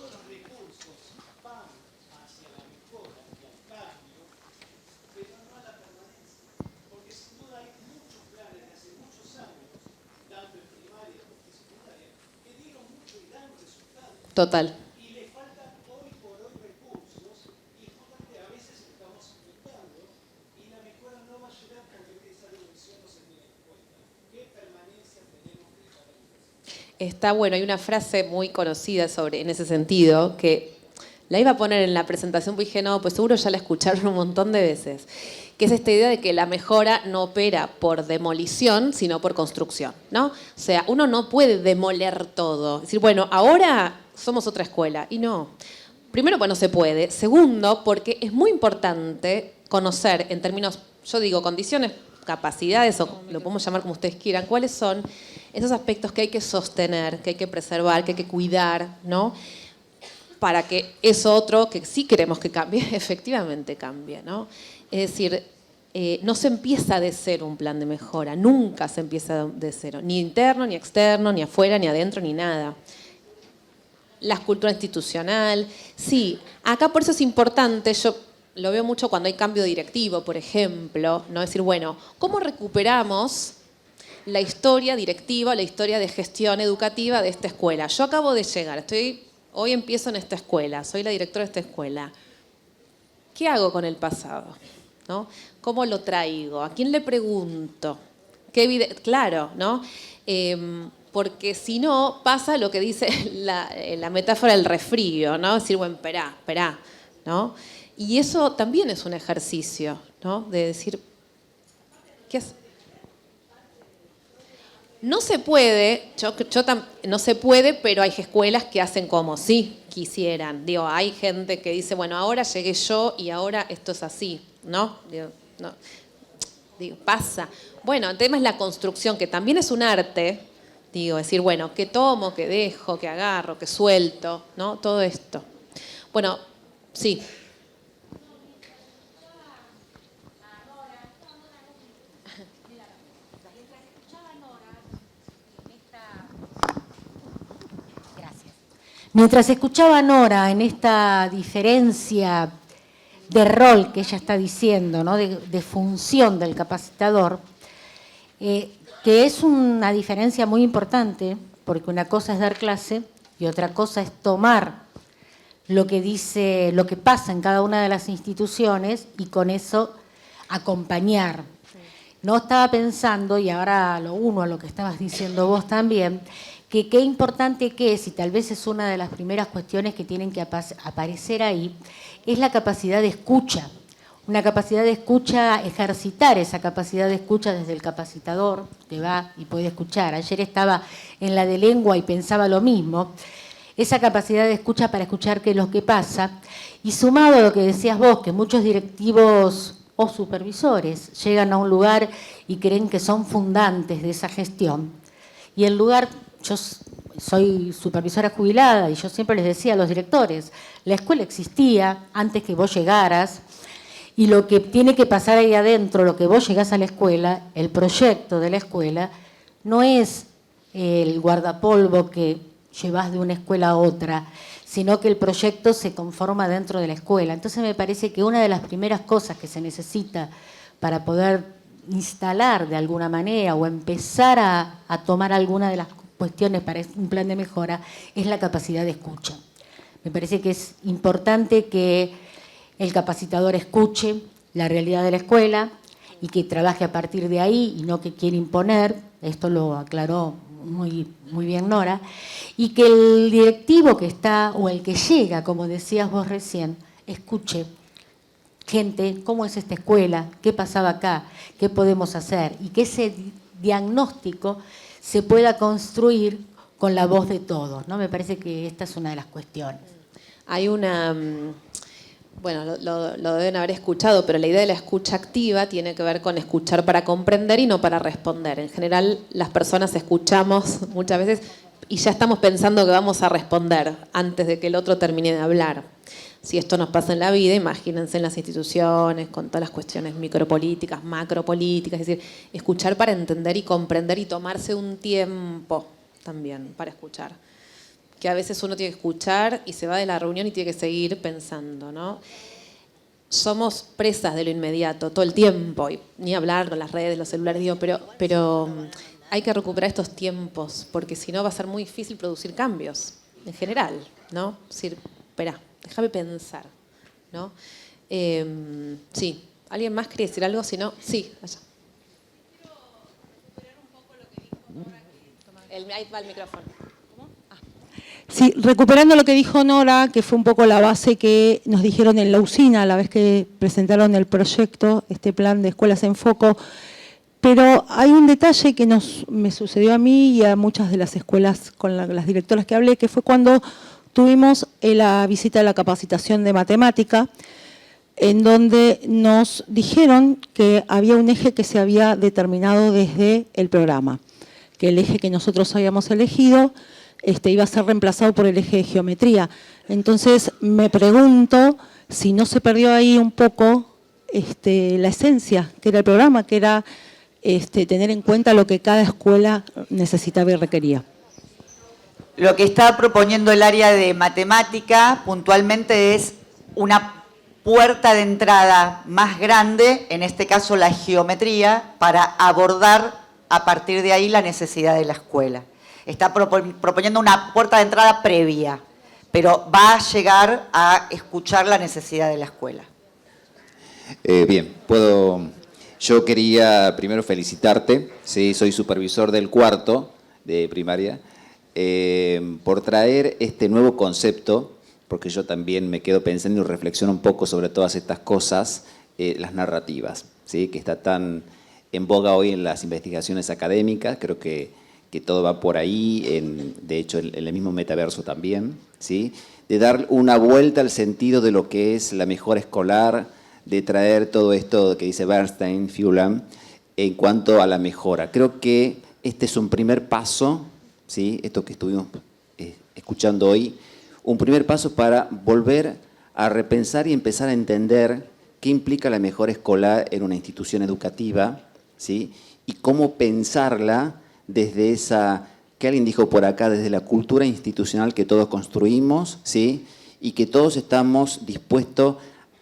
los recursos van hacia la mejora y al cambio, pero no a la permanencia. Porque sin duda hay muchos planes de hace muchos años, tanto en primaria como en secundaria, que dieron mucho y dan resultados. Total. Y le faltan hoy por hoy recursos, y justamente a veces estamos imitando, y la mejora no va a llegar porque esa dimensión no se tiene en cuenta. ¿Qué permanencia tenemos que dejar ahí? Está bueno, hay una frase muy conocida en ese sentido, que la iba a poner en la presentación, pero dije, no, pues seguro ya la escucharon un montón de veces, que es esta idea de que la mejora no opera por demolición, sino por construcción, ¿no? O sea, uno no puede demoler todo, decir, bueno, ahora somos otra escuela, y no. Primero, pues no se puede. Segundo, porque es muy importante conocer en términos, yo digo, condiciones, capacidades, o lo podemos llamar como ustedes quieran, cuáles son esos aspectos que hay que sostener, que hay que preservar, que hay que cuidar, ¿no? Para que eso otro que sí queremos que cambie, efectivamente cambie, ¿no? Es decir, no se empieza de cero un plan de mejora, nunca se empieza de cero, ni interno, ni externo, ni afuera, ni adentro, ni nada. La cultura institucional, sí, acá por eso es importante, yo lo veo mucho cuando hay cambio directivo, por ejemplo, ¿no? Decir, bueno, ¿cómo recuperamos la historia directiva, la historia de gestión educativa de esta escuela? Yo acabo de llegar, hoy empiezo en esta escuela, soy la directora de esta escuela. ¿Qué hago con el pasado? ¿No? ¿Cómo lo traigo? ¿A quién le pregunto? Claro, ¿no? porque si no pasa lo que dice la metáfora del resfrío, ¿no? Decir, bueno, esperá, ¿no? Y eso también es un ejercicio, ¿no? De decir, ¿qué es? No se puede, no se puede, pero hay escuelas que hacen como si quisieran. Digo, hay gente que dice, bueno, ahora llegué yo y ahora esto es así, ¿no? Digo, pasa. Bueno, el tema es la construcción, que también es un arte. Digo, decir, bueno, ¿qué tomo, qué dejo, qué agarro, qué suelto? ¿No? Todo esto. Bueno, sí. Mientras escuchaba a Nora en esta diferencia de rol que ella está diciendo, ¿no? de función del capacitador, que es una diferencia muy importante, porque una cosa es dar clase y otra cosa es tomar lo que dice, lo que pasa en cada una de las instituciones y con eso acompañar. No estaba pensando, y ahora lo uno a lo que estabas diciendo vos también, que qué importante que es, y tal vez es una de las primeras cuestiones que tienen que aparecer ahí, es la capacidad de escucha. Una capacidad de escucha, ejercitar esa capacidad de escucha desde el capacitador, que va y puede escuchar. Ayer estaba en la de lengua y pensaba lo mismo. Esa capacidad de escucha para escuchar qué es lo que pasa. Y sumado a lo que decías vos, que muchos directivos o supervisores llegan a un lugar y creen que son fundantes de esa gestión. Y el lugar, yo soy supervisora jubilada y yo siempre les decía a los directores, la escuela existía antes que vos llegaras y lo que tiene que pasar ahí adentro, lo que vos llegás a la escuela, el proyecto de la escuela, no es el guardapolvo que llevas de una escuela a otra, sino que el proyecto se conforma dentro de la escuela. Entonces me parece que una de las primeras cosas que se necesita para poder instalar de alguna manera o empezar a tomar alguna de las cuestiones para un plan de mejora es la capacidad de escucha. Me parece que es importante que el capacitador escuche la realidad de la escuela y que trabaje a partir de ahí y no que quiera imponer, esto lo aclaró muy bien Nora, y que el directivo que está o el que llega, como decías vos recién, escuche gente, ¿cómo es esta escuela? ¿Qué pasaba acá? ¿Qué podemos hacer? Y que ese diagnóstico se pueda construir con la voz de todos, ¿no? Me parece que esta es una de las cuestiones. Hay una... Bueno, lo deben haber escuchado, pero la idea de la escucha activa tiene que ver con escuchar para comprender y no para responder. En general, las personas escuchamos muchas veces y ya estamos pensando que vamos a responder antes de que el otro termine de hablar. Si esto nos pasa en la vida, imagínense en las instituciones, con todas las cuestiones micropolíticas, macropolíticas, es decir, escuchar para entender y comprender y tomarse un tiempo también para escuchar. Que a veces uno tiene que escuchar y se va de la reunión y tiene que seguir pensando, ¿no? Somos presas de lo inmediato todo el tiempo, y ni hablar con las redes, los celulares, digo, pero hay que recuperar estos tiempos, porque si no va a ser muy difícil producir cambios, en general, ¿no? Es decir, espera, déjame pensar, ¿no? Sí, ¿alguien más quiere decir algo? Si no, sí, allá. Quiero recuperar un poco lo que dijo Nora. Ahí va el micrófono. Sí, recuperando lo que dijo Nora, que fue un poco la base que nos dijeron en la usina a la vez que presentaron el proyecto, este plan de escuelas en foco, pero hay un detalle que me sucedió a mí y a muchas de las escuelas con las directoras que hablé, que fue cuando tuvimos la visita de la capacitación de matemática, en donde nos dijeron que había un eje que se había determinado desde el programa, que el eje que nosotros habíamos elegido iba a ser reemplazado por el eje de geometría. Entonces me pregunto si no se perdió ahí un poco la esencia que era el programa, que era tener en cuenta lo que cada escuela necesitaba y requería. Lo que está proponiendo el área de matemática puntualmente es una puerta de entrada más grande, en este caso la geometría, para abordar a partir de ahí la necesidad de la escuela. Está proponiendo una puerta de entrada previa, pero va a llegar a escuchar la necesidad de la escuela. Bien, yo quería primero felicitarte, ¿sí? Soy supervisor del cuarto de primaria, por traer este nuevo concepto, porque yo también me quedo pensando y reflexiono un poco sobre todas estas cosas, las narrativas, ¿sí? Que está tan en boga hoy en las investigaciones académicas. Creo que todo va por ahí, de hecho en el mismo metaverso también, ¿sí? De dar una vuelta al sentido de lo que es la mejora escolar, de traer todo esto que dice Bernstein, Fewlam, en cuanto a la mejora. Creo que este es un primer paso, ¿sí? Esto que estuvimos escuchando hoy, un primer paso para volver a repensar y empezar a entender qué implica la mejora escolar en una institución educativa, ¿sí? Y cómo pensarla desde esa, que alguien dijo por acá, desde la cultura institucional que todos construimos, ¿sí? Y que todos estamos dispuestos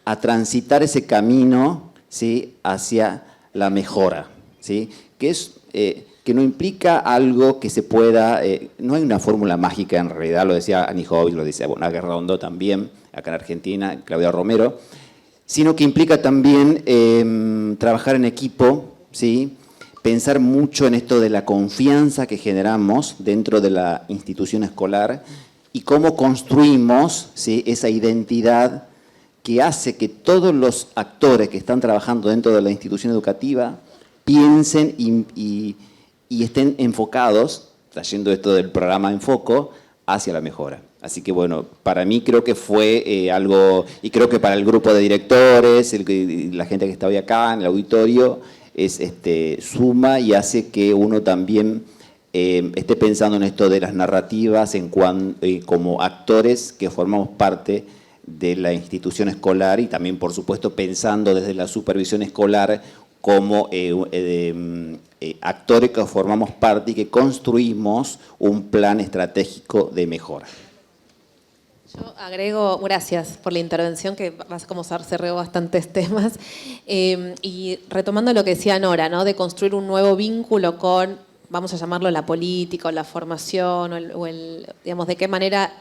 a transitar ese camino, ¿sí? Hacia la mejora, ¿sí? Que no implica algo que se pueda, no hay una fórmula mágica en realidad, lo decía Annie Hobbes, lo decía Aguerrondo también, acá en Argentina, Claudia Romero, sino que implica también trabajar en equipo, ¿sí? Pensar mucho en esto de la confianza que generamos dentro de la institución escolar y cómo construimos, ¿sí? Esa identidad que hace que todos los actores que están trabajando dentro de la institución educativa piensen y estén enfocados, trayendo esto del programa Enfoco, hacia la mejora. Así que bueno, para mí creo que fue algo, y creo que para el grupo de directores, la gente que está hoy acá en el auditorio, suma y hace que uno también esté pensando en esto de las narrativas como actores que formamos parte de la institución escolar y también, por supuesto, pensando desde la supervisión escolar como actores que formamos parte y que construimos un plan estratégico de mejora. Yo agrego, gracias por la intervención, que vas como cerró bastantes temas. Y retomando lo que decía Nora, ¿no? De construir un nuevo vínculo con, vamos a llamarlo la política o la formación, digamos, de qué manera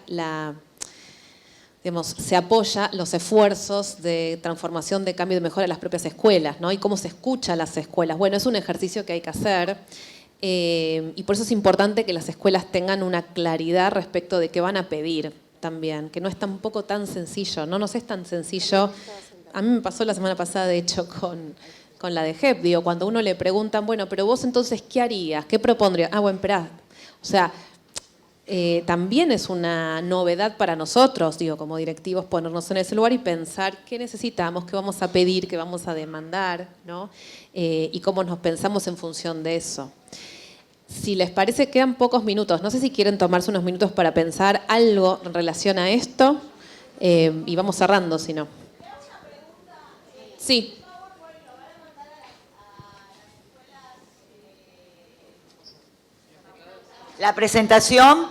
se apoya los esfuerzos de transformación, de cambio, de mejora de las propias escuelas, ¿no? Y cómo se escucha a las escuelas. Bueno, es un ejercicio que hay que hacer. Y por eso es importante que las escuelas tengan una claridad respecto de qué van a pedir también, que no es tampoco tan sencillo, no nos es tan sencillo. A mí me pasó la semana pasada, de hecho, con la de JEP, digo, cuando a uno le preguntan, bueno, pero vos entonces, ¿qué harías? ¿Qué propondrías? Ah, bueno, esperá. O sea, también es una novedad para nosotros, digo, como directivos, ponernos en ese lugar y pensar qué necesitamos, qué vamos a pedir, qué vamos a demandar, ¿no? Y cómo nos pensamos en función de eso. Si les parece, quedan pocos minutos. No sé si quieren tomarse unos minutos para pensar algo en relación a esto. Y vamos cerrando, si no. Sí. La presentación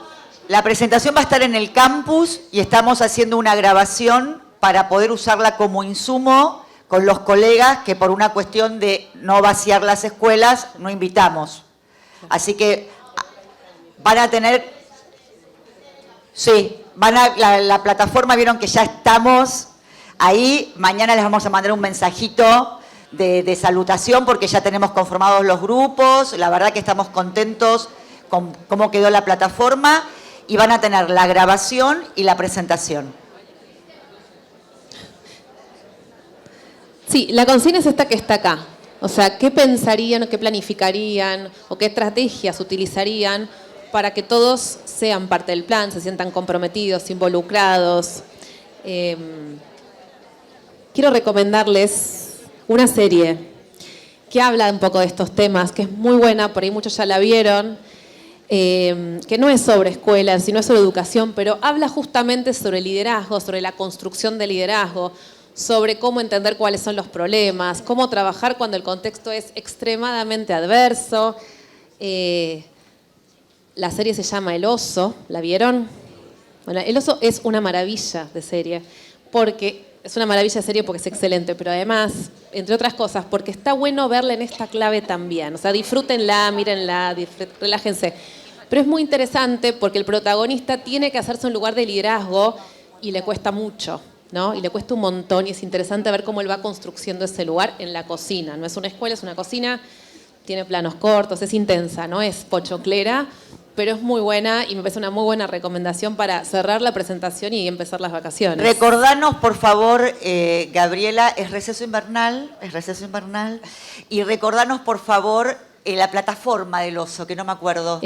va a estar en el campus y estamos haciendo una grabación para poder usarla como insumo con los colegas que por una cuestión de no vaciar las escuelas no invitamos. Así que van a tener, sí, la plataforma, vieron que ya estamos ahí, mañana les vamos a mandar un mensajito de salutación porque ya tenemos conformados los grupos, la verdad que estamos contentos con cómo quedó la plataforma y van a tener la grabación y la presentación. Sí, la consigna es esta que está acá. O sea, ¿qué pensarían o qué planificarían o qué estrategias utilizarían para que todos sean parte del plan, se sientan comprometidos, involucrados? Quiero recomendarles una serie que habla un poco de estos temas, que es muy buena, por ahí muchos ya la vieron, que no es sobre escuelas, sino es sobre educación, pero habla justamente sobre liderazgo, sobre la construcción de liderazgo, sobre cómo entender cuáles son los problemas, cómo trabajar cuando el contexto es extremadamente adverso. La serie se llama El Oso, ¿la vieron? Bueno, El Oso es una maravilla de serie, porque es una maravilla de serie porque es excelente, pero además, entre otras cosas, porque está bueno verla en esta clave también. O sea, disfrútenla, mírenla, relájense. Pero es muy interesante porque el protagonista tiene que hacerse un lugar de liderazgo y le cuesta mucho, ¿no? Y le cuesta un montón y es interesante ver cómo él va construyendo ese lugar en la cocina. No es una escuela, es una cocina, tiene planos cortos, es intensa, no es pochoclera, pero es muy buena y me parece una muy buena recomendación para cerrar la presentación y empezar las vacaciones. Recordanos, por favor, Gabriela, es receso invernal, y recordanos, por favor, la plataforma del oso, que no me acuerdo.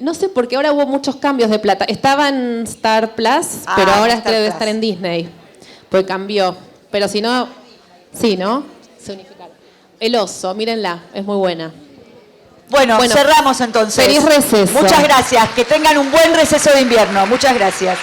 No sé, porque ahora hubo muchos cambios de plata. Estaba en Star Plus, pero ahora Star debe Plus. estar en Disney, pues cambió. Pero si no, sí, ¿no? Se unificaron. El oso, mírenla, es muy buena. Bueno, cerramos entonces. Feliz receso. Muchas gracias. Que tengan un buen receso de invierno. Muchas gracias.